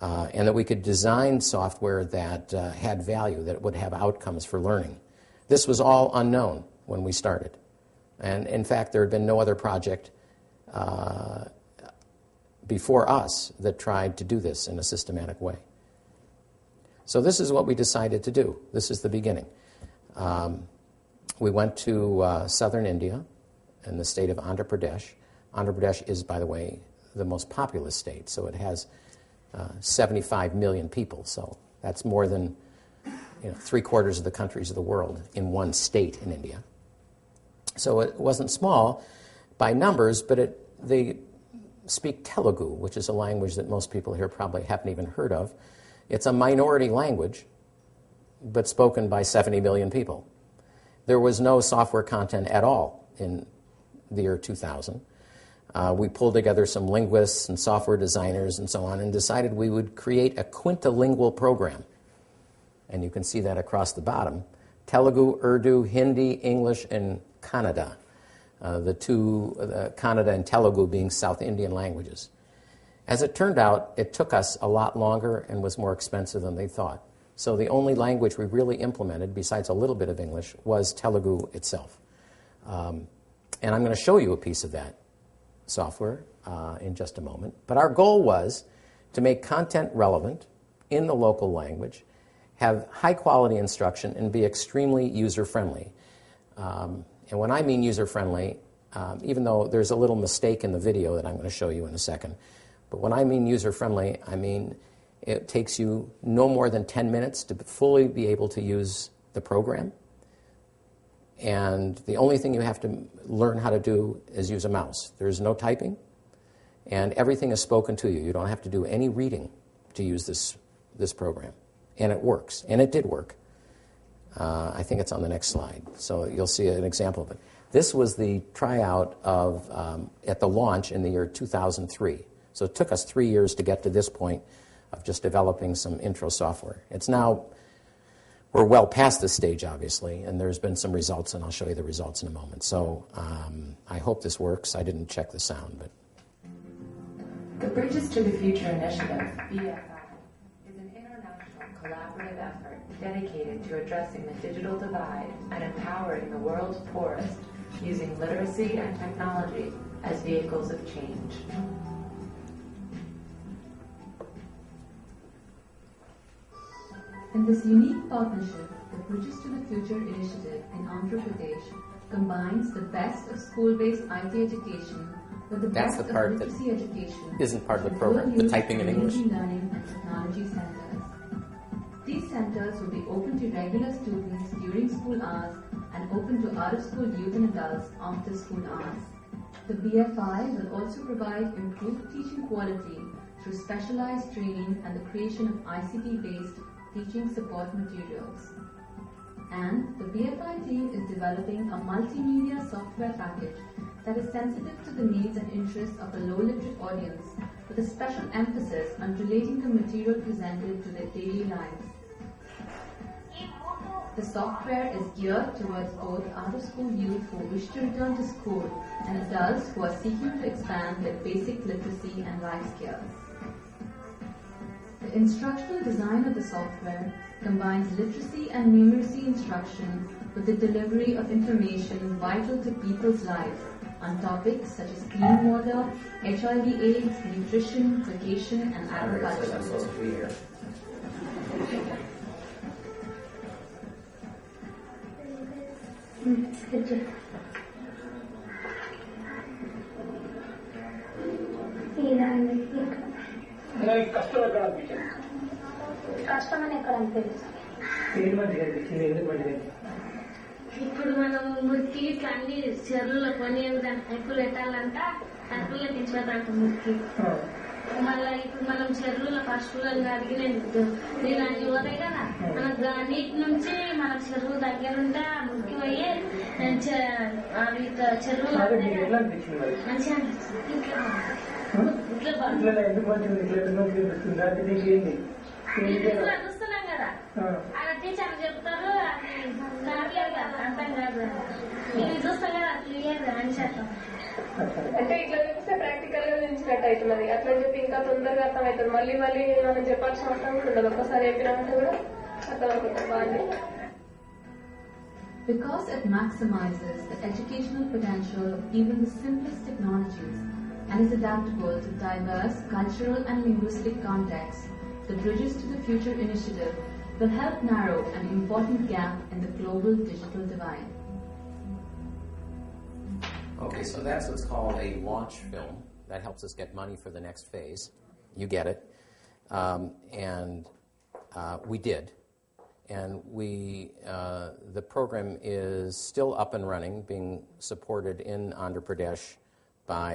and that we could design software that had value, that would have outcomes for learning. This was all unknown when we started. And in fact, there had been no other project before us that tried to do this in a systematic way. So this is what we decided to do. This is the beginning. We went to southern India in the state of Andhra Pradesh. Andhra Pradesh is, by the way, the most populous state, so it has 75 million people. So that's more than 3/4 of the countries of the world in one state in India. So it wasn't small by numbers, but they speak Telugu, which is a language that most people here probably haven't even heard of. It's a minority language, but spoken by 70 million people. There was no software content at all in the year 2000. We pulled together some linguists and software designers and so on and decided we would create a quintilingual program. And you can see that across the bottom. Telugu, Urdu, Hindi, English, and Kannada. The two, Kannada and Telugu being South Indian languages. As it turned out, it took us a lot longer and was more expensive than they thought. So the only language we really implemented, besides a little bit of English, was Telugu itself. And I'm going to show you a piece of that software in just a moment. But our goal was to make content relevant in the local language, have high-quality instruction, and be extremely user-friendly. And when I mean user-friendly, even though there's a little mistake in the video that I'm going to show you in a second, but when I mean user-friendly, I mean it takes you no more than 10 minutes to fully be able to use the program. And the only thing you have to learn how to do is use a mouse. There's no typing, and everything is spoken to you. You don't have to do any reading to use this program. And it works, and it did work. I think it's on the next slide, so you'll see an example of it. This was the tryout of at the launch in the year 2003. So it took us 3 years to get to this point of just developing some intro software. It's now, we're well past this stage, obviously, and there's been some results, and I'll show you the results in a moment. So I hope this works. I didn't check the sound, but. The Bridges to the Future initiative, BFI, is an international collaborative effort dedicated to addressing the digital divide and empowering the world's poorest using literacy and technology as vehicles of change. In this unique partnership, the Bridges to the Future initiative in Andhra Pradesh combines the best of school-based IT education with the best of literacy education. Isn't part of the program, the typing in English. Learning and technology centers. These centers will be open to regular students during school hours and open to out-of-school youth and adults after school hours. The BFI will also provide improved teaching quality through specialized training and the creation of ICT-based teaching support materials. And the BFI team is developing a multimedia software package that is sensitive to the needs and interests of a low-literate audience with a special emphasis on relating the material presented to their daily lives. The software is geared towards both out-of-school youth who wish to return to school and adults who are seeking to expand their basic literacy and life skills. The instructional design of the software combines literacy and numeracy instruction with the delivery of information vital to people's lives on topics such as clean water, HIV/AIDS, nutrition, vacation, and agriculture. I'm supposed to be here. కష్టమని ఎక్కడ అనిపిస్తుంది ఇప్పుడు మనం మురికి ఇట్లా అన్ని చెరువుల కొని ఎక్కువ పెట్టాలంట అక్కులు తెచ్చిపోతాంట మురికి మళ్ళీ ఇప్పుడు మనం చెరువుల పశువులను అడిగిన నీళ్ళు అన్ని పోతాయి కదా మనకు నీటి నుంచి మన చెరువు దగ్గర ఉంటే ఆ మురికి పోయి అవి చెరువులు మంచిగా అనిపిస్తుంది చూస్తున్నాం కదా ఆయన టీచర్ చెప్తారు కావలేదు కదా అర్థం కాదు ఇవి చూస్తాం కదా క్లియర్ అని చెప్పాం అంటే ఇట్లా చూస్తే ప్రాక్టికల్ గా నిలిచినట్టు అవుతున్నది అట్లా చెప్పి ఇంకా తొందరగా అర్థం అవుతుంది మళ్ళీ మళ్ళీ మనం చెప్పాల్సిన అవసరం కూడా ఉండదు ఒక్కసారి చెప్పినామంటే కూడా అర్థం అవుతుంది బాగా. Because it maximizes the educational potential of even the simplest technologies and is adaptable to diverse cultural and linguistic contexts, the Bridges to the Future initiative will help narrow an important gap in the global digital divide. Okay, so that's what's called a launch film. That helps us get money for the next phase. You get it. And we did. And the program is still up and running, being supported in Andhra Pradesh by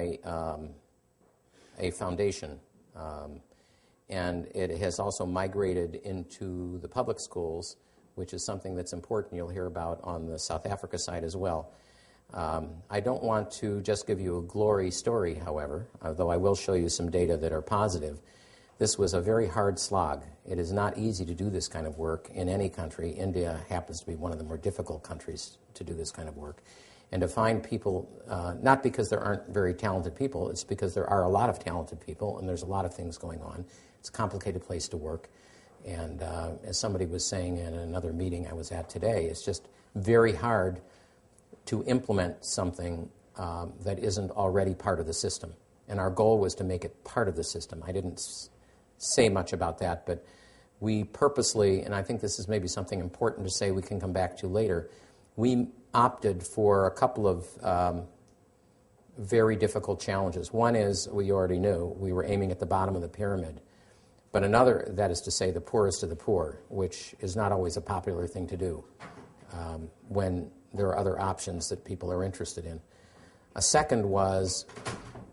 a foundation. And it has also migrated into the public schools, which is something that's important you'll hear about on the South Africa side as well. I don't want to just give you a glory story, however, although I will show you some data that are positive. This was a very hard slog. It is not easy to do this kind of work in any country. India happens to be one of the more difficult countries to do this kind of work. And to find people, not because there aren't very talented people, it's because there are a lot of talented people and there's a lot of things going on. It's a complicated place to work. And as somebody was saying in another meeting I was at today, it's just very hard to implement something that isn't already part of the system. And our goal was to make it part of the system. I didn't say much about that, but we purposely, and I think this is maybe something important to say we can come back to later, we opted for a couple of very difficult challenges. One is, we already knew, we were aiming at the bottom of the pyramid. But another, that is to say, the poorest of the poor, which is not always a popular thing to do when there are other options that people are interested in. A second was,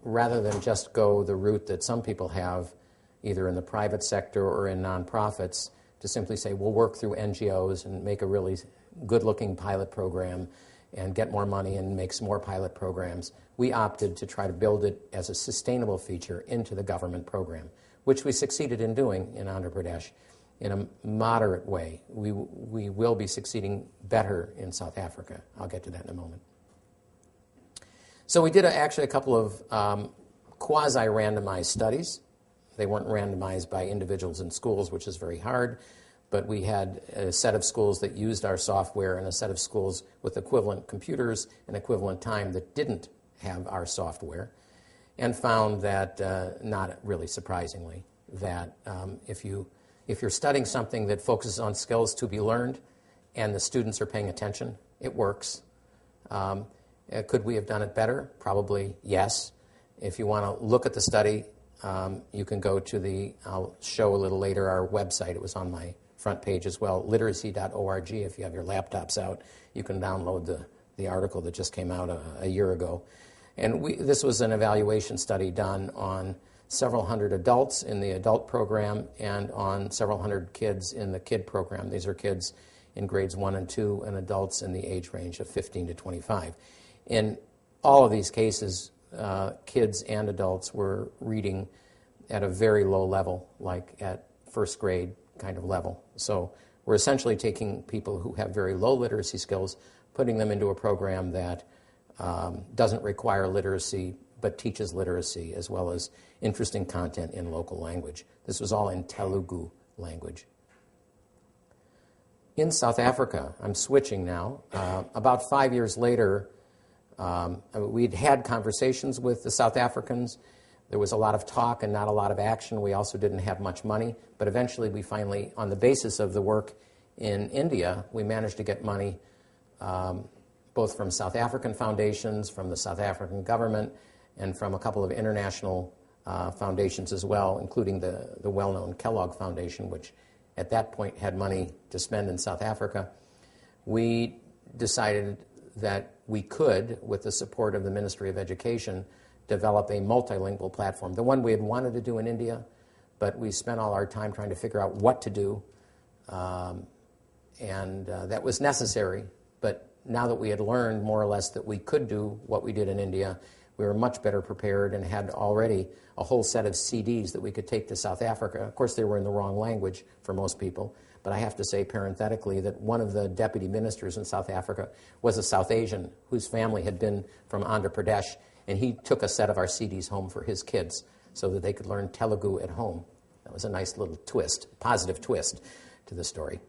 rather than just go the route that some people have, either in the private sector or in nonprofits, to simply say, we'll work through NGOs and make a really good-looking pilot program and get more money and make some more pilot programs. We opted to try to build it as a sustainable feature into the government program, which we succeeded in doing in Andhra Pradesh in a moderate way. We will be succeeding better in South Africa. I'll get to that in a moment. So we did actually a couple of quasi-randomized studies. They weren't randomized by individuals in schools, which is very hard, but we had a set of schools that used our software and a set of schools with equivalent computers and equivalent time that didn't have our software, and found that, not really surprisingly, that if you're studying something that focuses on skills to be learned and the students are paying attention, it works. Could we have done it better? Probably yes. If you want to look at the study, you can go to I'll show a little later, our website. It was on my front page as well, literacy.org. If you have your laptops out, you can download the article that just came out a year ago. And this was an evaluation study done on several hundred adults in the adult program and on several hundred kids in the kid program. These are kids in grades 1 and 2 and adults in the age range of 15 to 25. In all of these cases, kids and adults were reading at a very low level, like at first grade kind of level. So we're essentially taking people who have very low literacy skills, putting them into a program that doesn't require literacy, but teaches literacy as well as interesting content in local language. This was all in Telugu language. In South Africa, I'm switching now. About 5 years later, we'd had conversations with the South Africans. There was a lot of talk and not a lot of action. We also didn't have much money, but eventually we finally, on the basis of the work in India, we managed to get money both from South African foundations, from the South African government, and from a couple of international foundations as well, including the well-known Kellogg Foundation, which at that point had money to spend in South Africa. We decided that we could, with the support of the Ministry of Education, develop a multilingual platform. The one we had wanted to do in India, but we spent all our time trying to figure out what to do, and that was necessary. But now that we had learned more or less that we could do what we did in India, we were much better prepared and had already a whole set of CDs that we could take to South Africa. Of course, they were in the wrong language for most people, but I have to say parenthetically that one of the deputy ministers in South Africa was a South Asian whose family had been from Andhra Pradesh, and he took a set of our CDs home for his kids so that they could learn Telugu at home. That was a nice little twist, positive twist to the story.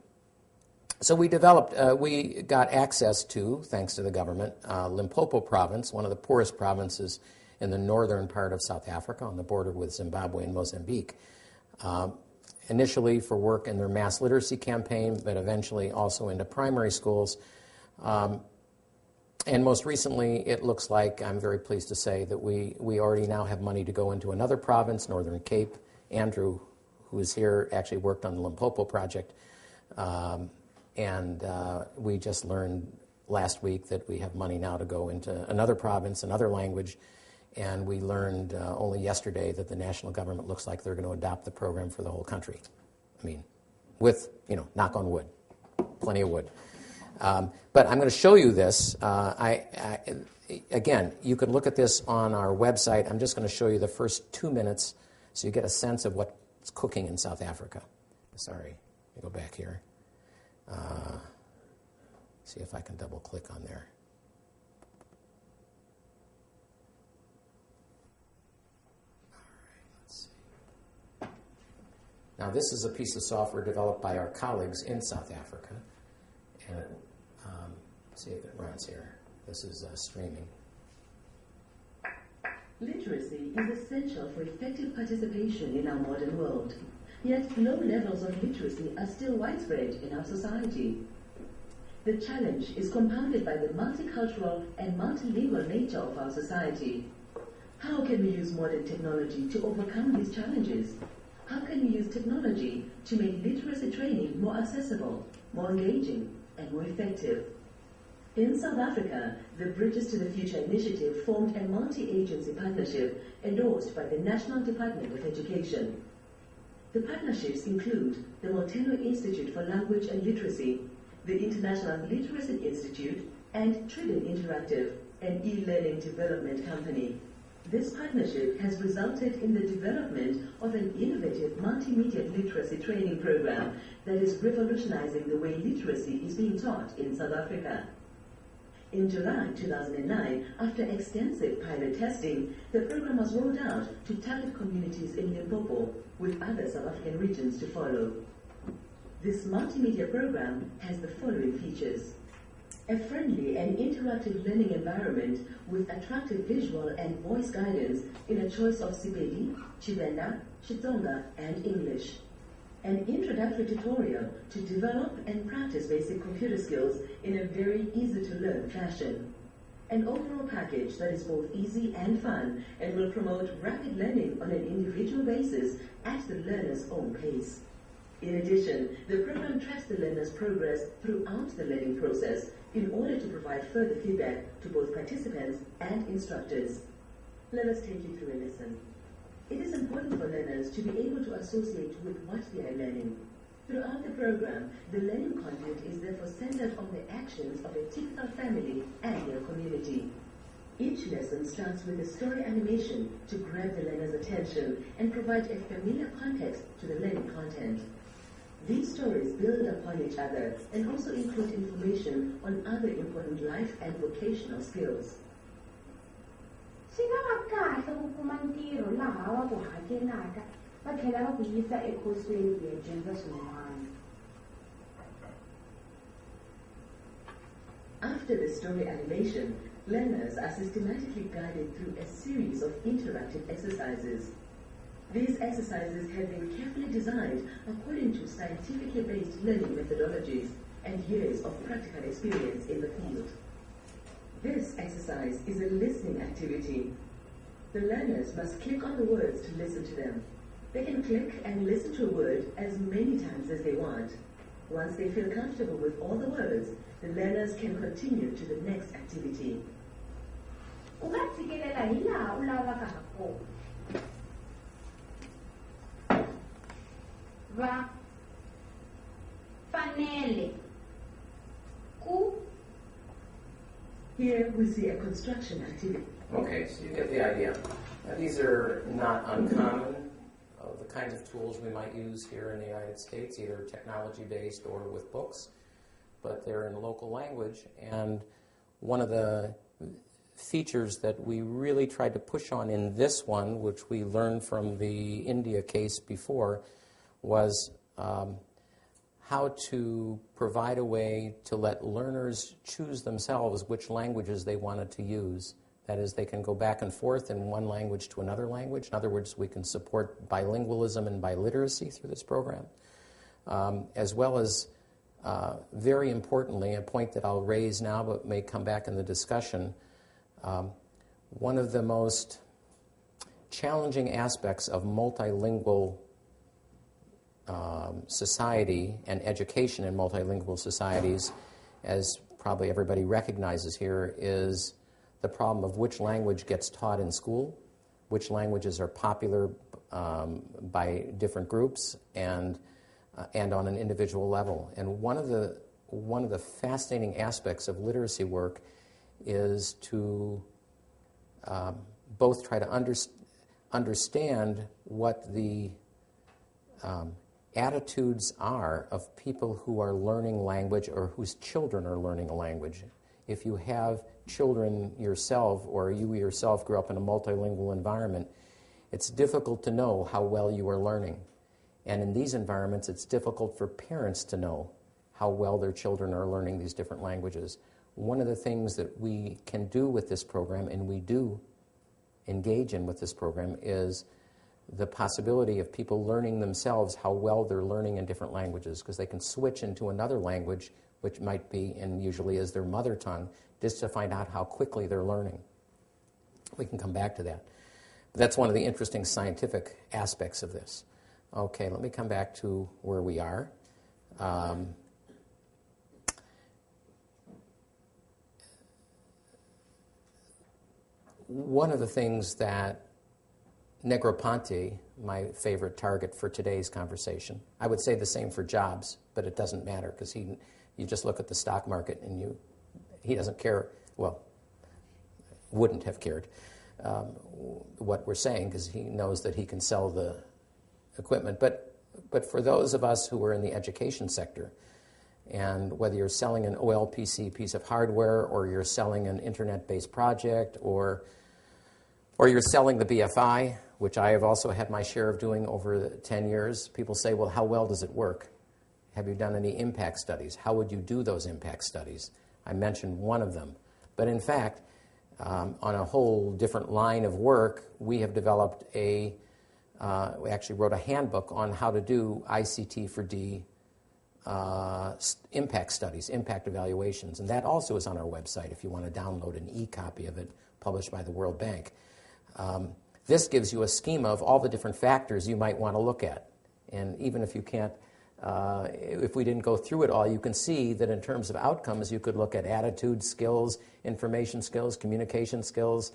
So we developed, we got access to, thanks to the government, Limpopo province, one of the poorest provinces in the northern part of South Africa on the border with Zimbabwe and Mozambique. Initially for work in their mass literacy campaign, but eventually also into primary schools. And most recently, it looks like, I'm very pleased to say, that we already now have money to go into another province, Northern Cape. Andrew, who is here, actually worked on the Limpopo project. And we just learned last week that we have money now to go into another province, another language. And we learned only yesterday that the national government looks like they're going to adopt the program for the whole country. I mean, with, knock on wood, plenty of wood. But I'm going to show you this. Again, you can look at this on our website. I'm just going to show you the first 2 minutes so you get a sense of what's cooking in South Africa. Sorry, let me go back here. See if I can double click on there. Now, this is a piece of software developed by our colleagues in South Africa. And see if it runs here. This is streaming. Literacy is essential for effective participation in our modern world. Yet low levels of literacy are still widespread in our society. The challenge is compounded by the multicultural and multilingual nature of our society. How can we use modern technology to overcome these challenges? How can we use technology to make literacy training more accessible, more engaging, and more effective? In South Africa, the Bridges to the Future initiative formed a multi-agency partnership endorsed by the National Department of Education. The partnerships include the Molteno Institute for Language and Literacy, the International Literacy Institute, and Trident Interactive, an e-learning development company. This partnership has resulted in the development of an innovative multimedia literacy training program that is revolutionizing the way literacy is being taught in South Africa. In July 2009, after extensive pilot testing, the program was rolled out to target communities in Limpopo, with other South African regions to follow. This multimedia program has the following features: a friendly and interactive learning environment with attractive visual and voice guidance in a choice of Sepedi, Tshivenda, Xitsonga, and English. An introductory tutorial to develop and practice basic computer skills in a very easy-to-learn fashion. An overall package that is both easy and fun and will promote rapid learning on an individual basis at the learner's own pace. In addition, the program tracks the learner's progress throughout the learning process in order to provide further feedback to both participants and instructors. Let us take you through a lesson. It is important for learners to be able to associate with what they are learning. Throughout the program, the learning content is therefore centered on the actions of a typical family and their community. Each lesson starts with a story animation to grab the learner's attention and provide a familiar context to the learning content. These stories build upon each other and also include information on other important life and vocational skills. Swi nga va kahle ku kuma ntirho laha va ku hakelaka va tlhela va ku yisa ekosweni ku ya dyondza swin'wana. After the story animation, learners are systematically guided through a series of interactive exercises. These exercises have been carefully designed according to scientifically based learning methodologies and years of practical experience in the field. This exercise is a listening activity. The learners must click on the words to listen to them. They can click and listen to a word as many times as they want. Once they feel comfortable with all the words, the learners can continue to the next activity. Va fanele ku. Here we see a construction activity. Okay, so you get the idea. Now, these are not uncommon of the kinds of tools we might use here in the United States, either technology-based or with books, but they're in local language. And one of the features that we really tried to push on in this one, which we learned from the India case before, was how to provide a way to let learners choose themselves which languages they wanted to use. That is, they can go back and forth in one language to another language. In other words, we can support bilingualism and biliteracy through this program, as well as, very importantly, a point that I'll raise now but may come back in the discussion, one of the most challenging aspects of multilingual society and education in multilingual societies, as probably everybody recognizes here, is the problem of which language gets taught in school, which languages are popular by different groups, and on an individual level. And one of the one of the fascinating aspects of literacy work is to both try to understand what the attitudes are of people who are learning language or whose children are learning a language. If you have children yourself or you yourself grew up in a multilingual environment, it's difficult to know how well you are learning. And in these environments, it's difficult for parents to know how well their children are learning these different languages. One of the things that we can do with this program, and we do engage in with this program, is the possibility of people learning themselves how well they're learning in different languages, because they can switch into another language, which might be, and usually is, their mother tongue, just to find out how quickly they're learning. We can come back to that. But that's one of the interesting scientific aspects of this. Okay, let me come back to where we are. One of the things that Negroponte, my favorite target for today's conversation, I would say the same for Jobs, but it doesn't matter because you just look at the stock market and he doesn't care, well, wouldn't have cared what we're saying because he knows that he can sell the equipment. But for those of us who are in the education sector, and whether you're selling an OLPC piece of hardware or you're selling an internet-based project or you're selling the BFI, which I have also had my share of doing over the 10 years, people say, well, how well does it work? Have you done any impact studies? How would you do those impact studies? I mentioned one of them. But in fact, on a whole different line of work, we have developed we actually wrote a handbook on how to do ICT for D impact studies, impact evaluations. And that also is on our website if you want to download an e-copy of it published by the World Bank. This gives you a schema of all the different factors you might want to look at. And even if you can't, if we didn't go through it all, you can see that in terms of outcomes, you could look at attitude skills, information skills, communication skills,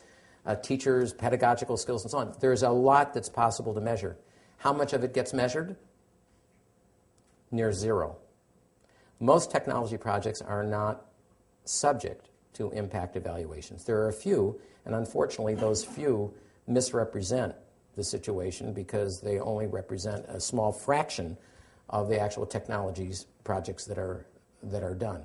teachers, pedagogical skills, and so on. There's a lot that's possible to measure. How much of it gets measured? Near zero. Most technology projects are not subject to impact evaluations. There are a few, and unfortunately those few misrepresent the situation because they only represent a small fraction of the actual technologies projects that are done.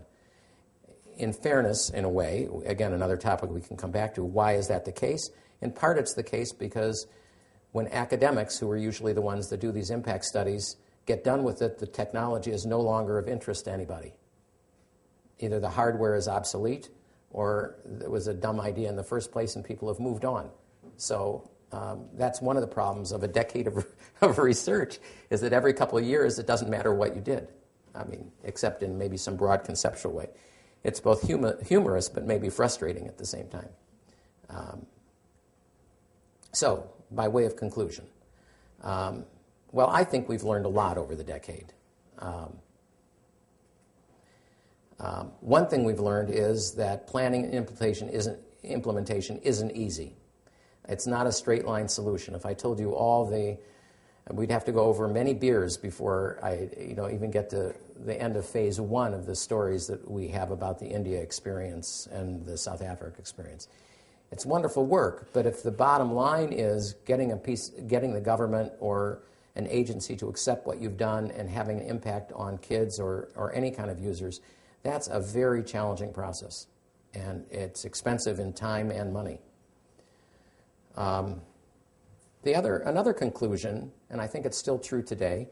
In fairness, in a way, again, another topic we can come back to, why is that the case? In part it's the case because when academics, who are usually the ones that do these impact studies, get done with it, the technology is no longer of interest to anybody. Either the hardware is obsolete or it was a dumb idea in the first place and people have moved on. So that's one of the problems of a decade of research, is that every couple of years it doesn't matter what you did. I mean, except in maybe some broad conceptual way. It's both humorous but maybe frustrating at the same time. So, by way of conclusion, well, I think we've learned a lot over the decade. One thing we've learned is that planning and implementation isn't easy. It's not a straight line solution. If I told you we'd have to go over many beers before I even get to the end of phase one of the stories that we have about the India experience and the South Africa experience. It's wonderful work, but if the bottom line is getting the government or an agency to accept what you've done and having an impact on kids or any kind of users, that's a very challenging process, and it's expensive in time and money. Another conclusion, and I think it's still true today,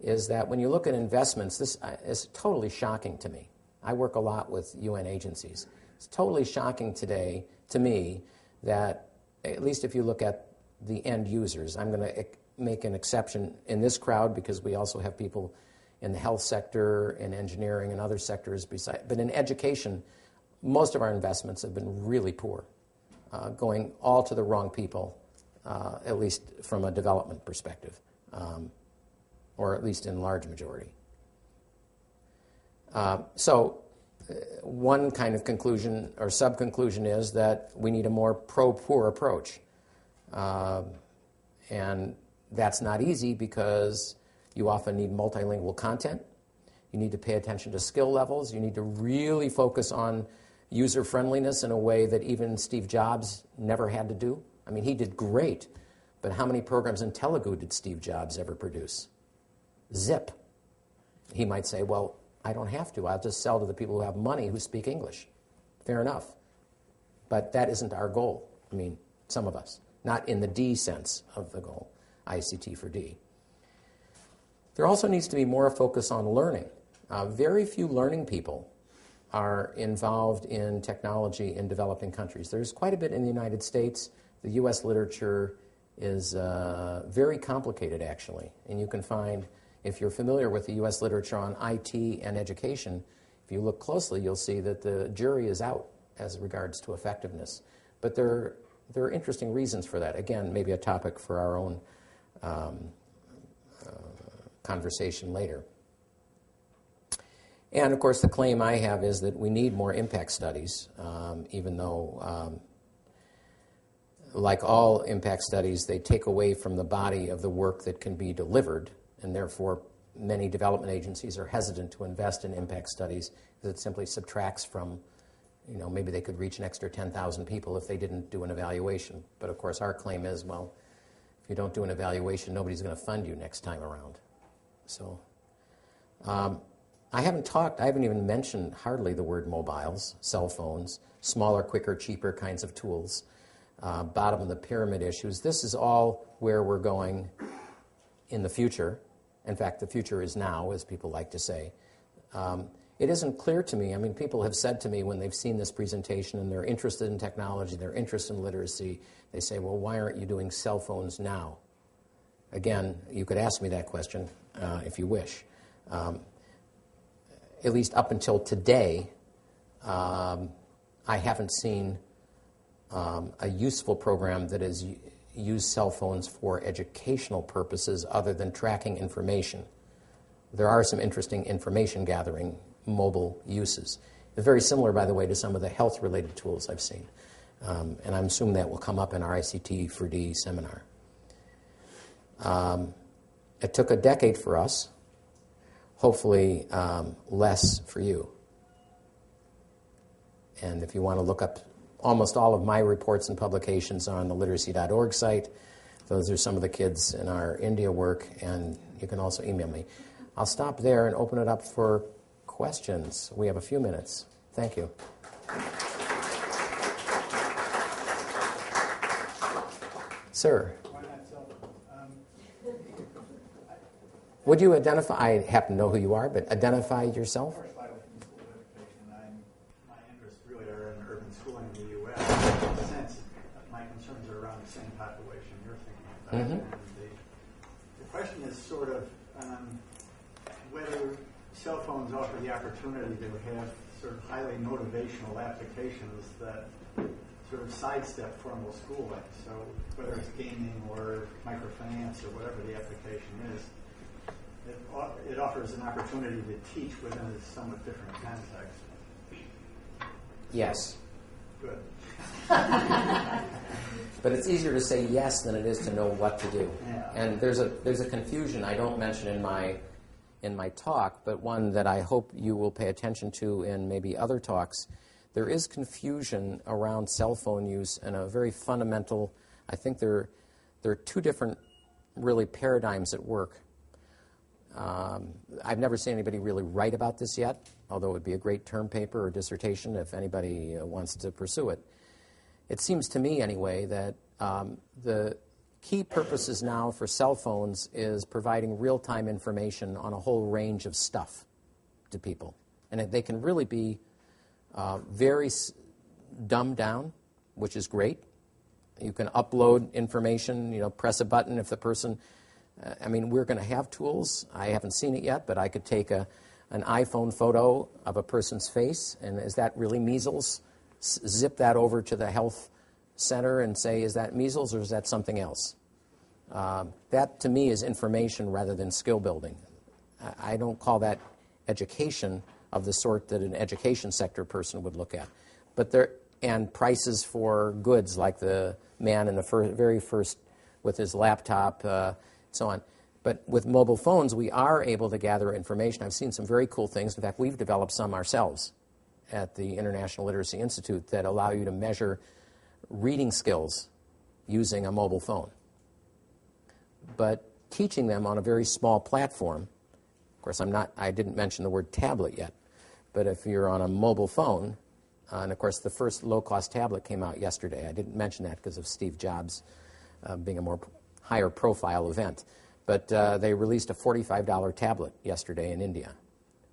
is that when you look at investments, this is totally shocking to me. I work a lot with UN agencies. It's totally shocking today to me that, at least if you look at the end users, I'm going to make an exception in this crowd because we also have people in the health sector, in engineering, and other sectors besides. But in education, most of our investments have been really poor, going all to the wrong people, at least from a development perspective, or at least in large majority. So one kind of conclusion or sub-conclusion is that we need a more pro-poor approach. And that's not easy because you often need multilingual content. You need to pay attention to skill levels. You need to really focus on user friendliness in a way that even Steve Jobs never had to do. I mean, he did great, but how many programs in Telugu did Steve Jobs ever produce? Zip. He might say, well, I don't have to. I'll just sell to the people who have money who speak English. Fair enough. But that isn't our goal. I mean, some of us. Not in the D sense of the goal, ICT for D. There also needs to be more focus on learning. Very few learning people are involved in technology in developing countries. There's quite a bit in the United States. The U.S. literature is very complicated, actually. And you can find, if you're familiar with the U.S. literature on IT and education, if you look closely, you'll see that the jury is out as regards to effectiveness. But there are interesting reasons for that. Again, maybe a topic for our own conversation later. And, of course, the claim I have is that we need more impact studies, even though, like all impact studies, they take away from the body of the work that can be delivered, and therefore many development agencies are hesitant to invest in impact studies because it simply subtracts from, maybe they could reach an extra 10,000 people if they didn't do an evaluation. But, of course, our claim is, well, if you don't do an evaluation, nobody's going to fund you next time around. So I haven't even mentioned hardly the word mobiles, cell phones, smaller, quicker, cheaper kinds of tools, bottom of the pyramid issues. This is all where we're going in the future. In fact, the future is now, as people like to say. It isn't clear to me. I mean, people have said to me when they've seen this presentation and they're interested in technology, they're interested in literacy, they say, well, why aren't you doing cell phones now? Again, you could ask me that question if you wish. At least up until today, I haven't seen a useful program that has used cell phones for educational purposes other than tracking information. There are some interesting information gathering mobile uses. It's very similar, by the way, to some of the health-related tools I've seen. And I'm assuming that will come up in our ICT for D seminar. It took a decade for us, hopefully less for you. And if you want to look up, almost all of my reports and publications are on the literacy.org site. Those are some of the kids in our India work, and you can also email me. I'll stop there and open it up for questions. We have a few minutes. Thank you. Sir. Would you identify, I happen to know who you are, but identify yourself? My interests really are in urban schooling in the U.S. In a sense, my concerns are around the same population you're thinking about. Mm-hmm. And the question is sort of whether cell phones offer the opportunity to have sort of highly motivational applications that sort of sidestep formal schooling. So whether it's gaming or microfinance or whatever the application is, it offers an opportunity to teach within a somewhat different context. Yes. Good. But it's easier to say yes than it is to know what to do. Yeah. And there's a confusion I don't mention in my talk, but one that I hope you will pay attention to in maybe other talks. There is confusion around cell phone use and a very fundamental, I think there are two different really paradigms at work. I've never seen anybody really write about this yet, although it would be a great term paper or dissertation if anybody wants to pursue it. It seems to me, anyway, that the key purposes now for cell phones is providing real-time information on a whole range of stuff to people. And they can really be very dumbed down, which is great. You can upload information, press a button if the person... we're going to have tools. I haven't seen it yet, but I could take an iPhone photo of a person's face, and is that really measles? Zip that over to the health center and say, is that measles or is that something else? That, to me, is information rather than skill building. I don't call that education of the sort that an education sector person would look at. And prices for goods, like the man in the very first with his laptop, so on. But with mobile phones, we are able to gather information. I've seen some very cool things. In fact, we've developed some ourselves at the International Literacy Institute that allow you to measure reading skills using a mobile phone. But teaching them on a very small platform, of course, I didn't mention the word tablet yet, but if you're on a mobile phone, and of course the first low-cost tablet came out yesterday. I didn't mention that because of Steve Jobs being a more higher profile event. But they released a $45 tablet yesterday in India.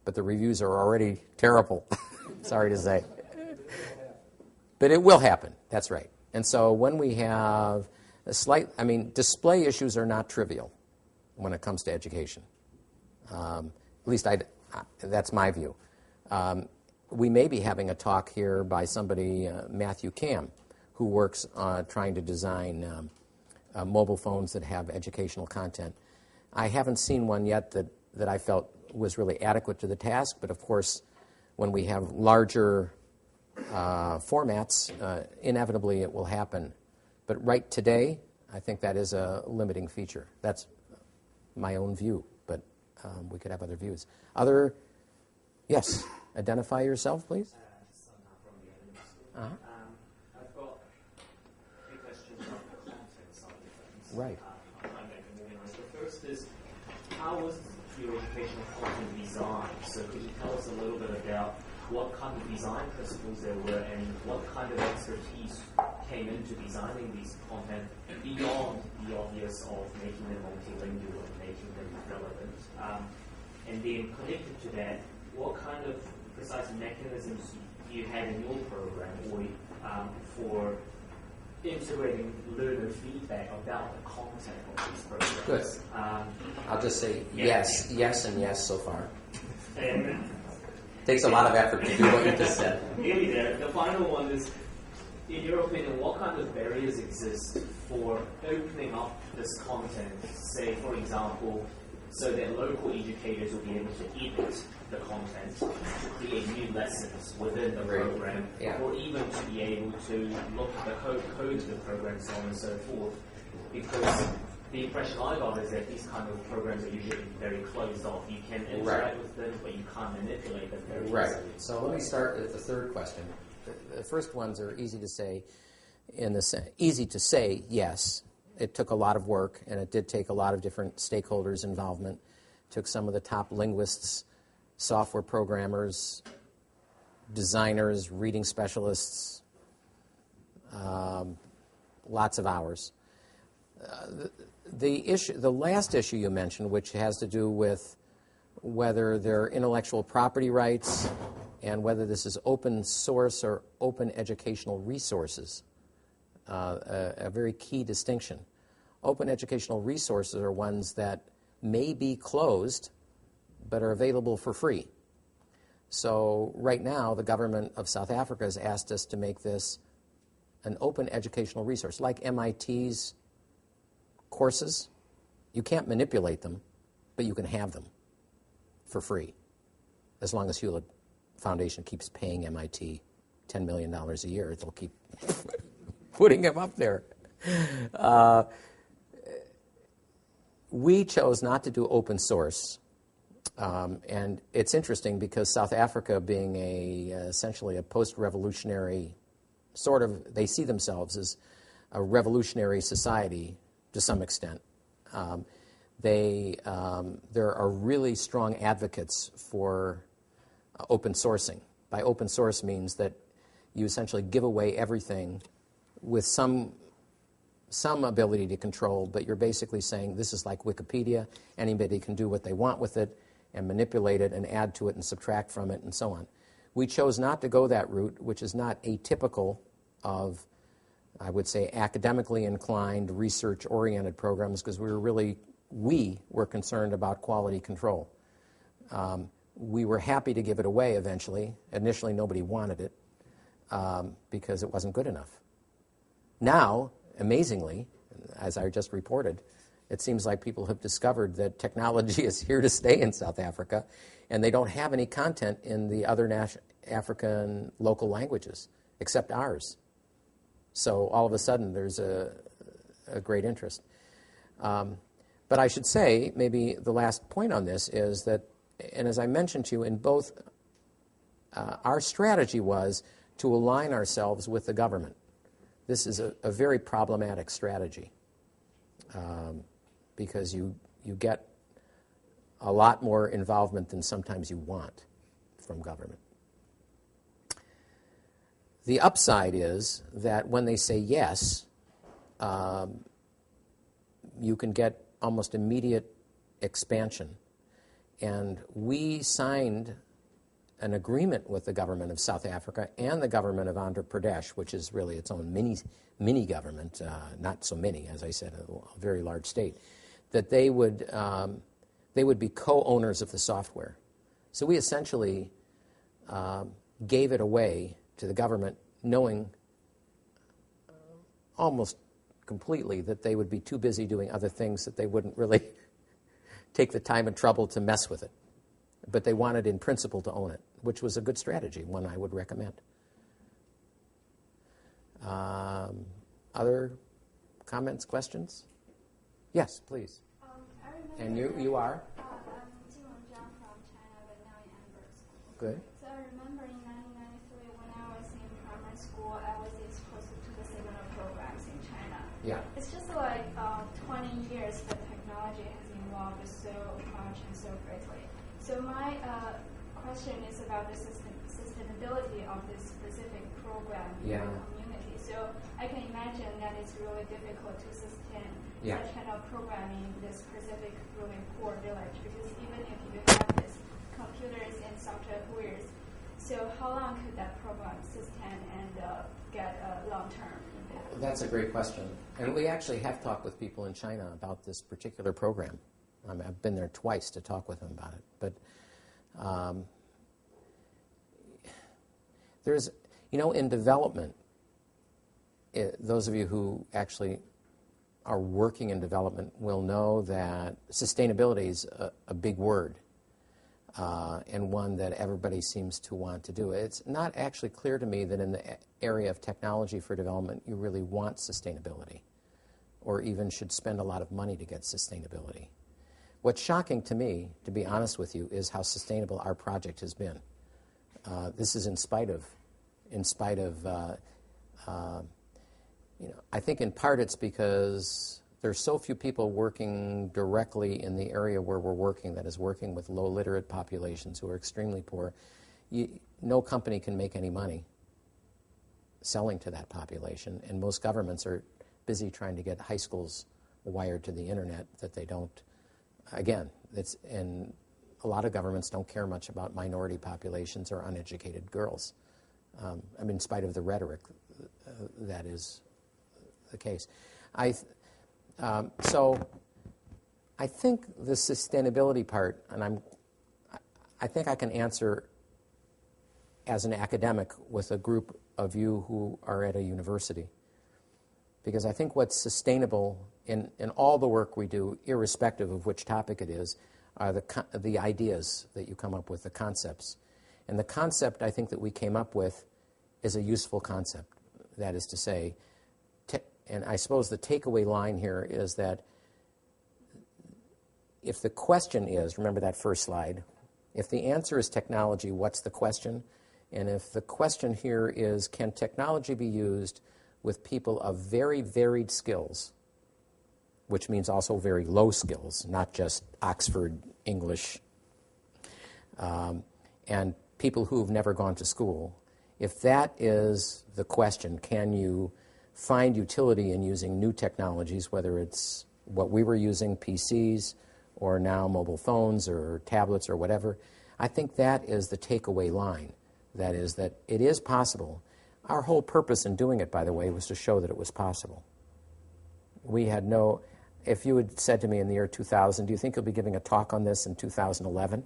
But the reviews are already terrible, sorry to say. But it will happen, that's right. And so when we have display issues are not trivial when it comes to education. At least that's my view. We may be having a talk here by somebody, Matthew Cam, who works on trying to design mobile phones that have educational content. I haven't seen one yet that I felt was really adequate to the task, but of course, when we have larger formats, inevitably it will happen. But right today, I think that is a limiting feature. That's my own view, but we could have other views. Yes, identify yourself, please. I've got three questions on the content side of things. Right. The first is, how was your educational content designed? So could you tell us a little bit about what kind of design principles there were and what kind of expertise came into designing these content beyond the obvious of making them multilingual and making them relevant? And then connected to that, what kind of precise mechanisms you had in your program or for integrating learner feedback about the content of these programs? Good. I'll just say yes, and yes so far. And takes a lot of effort to do what you just said. Nearly there. The final one is, in your opinion, what kind of barriers exist for opening up this content, say, for example, so that local educators will be able to edit the content to create new lessons within the program, or even to be able to look at the code of the program, so on and so forth. Because the impression I got is that these kind of programs are usually very closed off. You can interact with them, but you can't manipulate them very easily. So let me start with the third question. The first ones are easy to say. Easy to say, yes. It took a lot of work, and it did take a lot of different stakeholders' involvement. It took some of the top linguists, software programmers, designers, reading specialists, lots of hours. The last issue you mentioned, which has to do with whether there are intellectual property rights and whether this is open source or open educational resources, a very key distinction. Open educational resources are ones that may be closed but are available for free. So right now, the government of South Africa has asked us to make this an open educational resource, like MIT's courses. You can't manipulate them, but you can have them for free, as long as Hewlett Foundation keeps paying MIT $10 million a year. They'll keep putting them up there. We chose not to do open source, and it's interesting because South Africa, being essentially a post-revolutionary they see themselves as a revolutionary society to some extent. There are really strong advocates for open sourcing. By open source means that you essentially give away everything with some ability to control, but you're basically saying this is like Wikipedia. Anybody can do what they want with it and manipulate it and add to it and subtract from it and so on. We chose not to go that route, which is not atypical of, I would say, academically inclined, research-oriented programs, because we were concerned about quality control. We were happy to give it away eventually. Initially, nobody wanted it because it wasn't good enough. Now, amazingly, as I just reported, it seems like people have discovered that technology is here to stay in South Africa, and they don't have any content in the other African local languages except ours. So all of a sudden, there's a great interest. But But I should say, maybe the last point on this is that, and as I mentioned to you, in both, our strategy was to align ourselves with the government. This is a very problematic strategy because you get a lot more involvement than sometimes you want from government. The upside is that when they say yes, you can get almost immediate expansion. And we signed an agreement with the government of South Africa and the government of Andhra Pradesh, which is really its own mini government, not so mini, as I said, a very large state, that they would be co-owners of the software. So we essentially gave it away to the government, knowing almost completely that they would be too busy doing other things that they wouldn't really take the time and trouble to mess with it. But they wanted in principle to own it, which was a good strategy, one I would recommend. Other comments, questions? Yes, please. And you are? Good. So I remember in 1993 when I was in primary school, I was exposed to the similar programs in China. Yeah. It's just like 20 years the technology has evolved so much and so greatly. So my question is about the sustainability of this specific program in the community. So I can imagine that it's really difficult to sustain such kind of program in this specific really poor village, because even if you have this computers and softwares, so how long could that program sustain and get a long-term impact? That's a great question. And we actually have talked with people in China about this particular program. I've been there twice to talk with them about it. But there's, in development, those of you who actually are working in development will know that sustainability is a big word. And one that everybody seems to want to do. It's not actually clear to me that in the area of technology for development you really want sustainability or even should spend a lot of money to get sustainability. What's shocking to me, to be honest with you, is how sustainable our project has been. This is in spite of I think in part it's because there's so few people working directly in the area where we're working, that is working with low literate populations who are extremely poor. No company can make any money selling to that population, and most governments are busy trying to get high schools wired to the internet that they don't. Again, and a lot of governments don't care much about minority populations or uneducated girls. In spite of the rhetoric, that is the case. So I think the sustainability part, and I think I can answer as an academic with a group of you who are at a university, because I think what's sustainable in all the work we do, irrespective of which topic it is, are the ideas that you come up with, the concepts. And the concept I think that we came up with is a useful concept. That is to say, and I suppose the takeaway line here is that if the question is, remember that first slide, if the answer is technology, what's the question? And if the question here is, can technology be used with people of very varied skills, which means also very low skills, not just Oxford English, and people who've never gone to school, if that is the question, can you find utility in using new technologies, whether it's what we were using, PCs, or now mobile phones or tablets or whatever, I think that is the takeaway line. That is that it is possible. Our whole purpose in doing it, by the way, was to show that it was possible. We had no, if you had said to me in the year 2000, do you think you'll be giving a talk on this in 2011?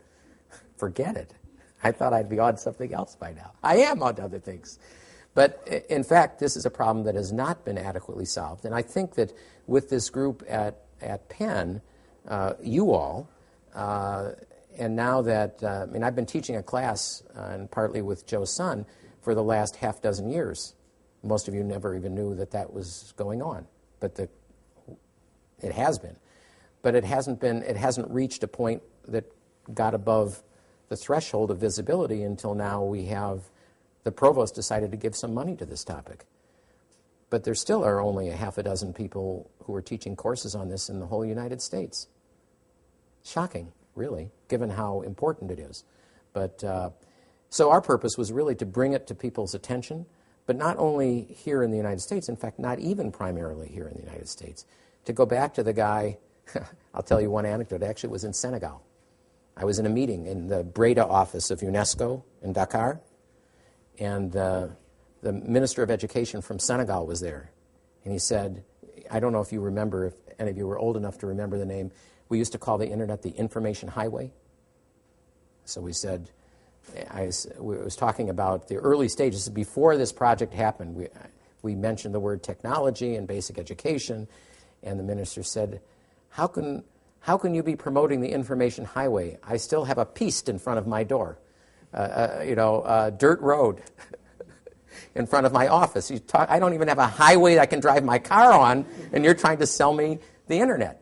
Forget it. I thought I'd be on something else by now. I am on other things. But in fact, this is a problem that has not been adequately solved. And I think that with this group at Penn, you all, and now that, I've been teaching a class, and partly with Joe's son, for the last half dozen years. Most of you never even knew that that was going on, but it has been. but it hasn't reached a point that got above the threshold of visibility until now. The provost decided to give some money to this topic. But there still are only a half a dozen people who are teaching courses on this in the whole United States. Shocking, really, given how important it is. But so our purpose was really to bring it to people's attention, but not only here in the United States, in fact, not even primarily here in the United States. To go back to the guy, I'll tell you one anecdote, actually it was in Senegal. I was in a meeting in the Breda office of UNESCO in Dakar, and the Minister of Education from Senegal was there. And he said, I don't know if you remember, if any of you were old enough to remember the name, we used to call the internet the information highway. So we said, I was talking about the early stages. Before this project happened, we mentioned the word technology and basic education, and the minister said, how can you be promoting the information highway? I still have a piste in front of my door, dirt road in front of my office. I don't even have a highway I can drive my car on, and you're trying to sell me the internet.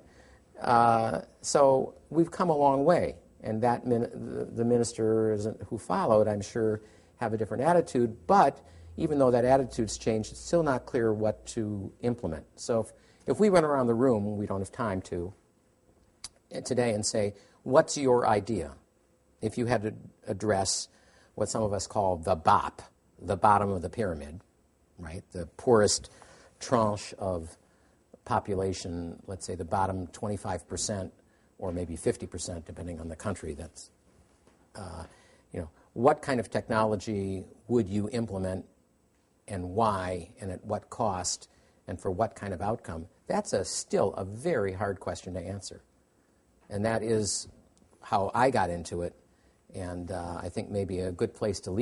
So we've come a long way, and the ministers who followed, I'm sure, have a different attitude, but even though that attitude's changed, it's still not clear what to implement. So if we went around the room, we don't have time to, today, and say, what's your idea? If you had to address what some of us call the BOP, the bottom of the pyramid, right? The poorest tranche of population, let's say the bottom 25% or maybe 50%, depending on the country. That's, what kind of technology would you implement and why and at what cost and for what kind of outcome? That's still a very hard question to answer. And that is how I got into it, and I think maybe a good place to leave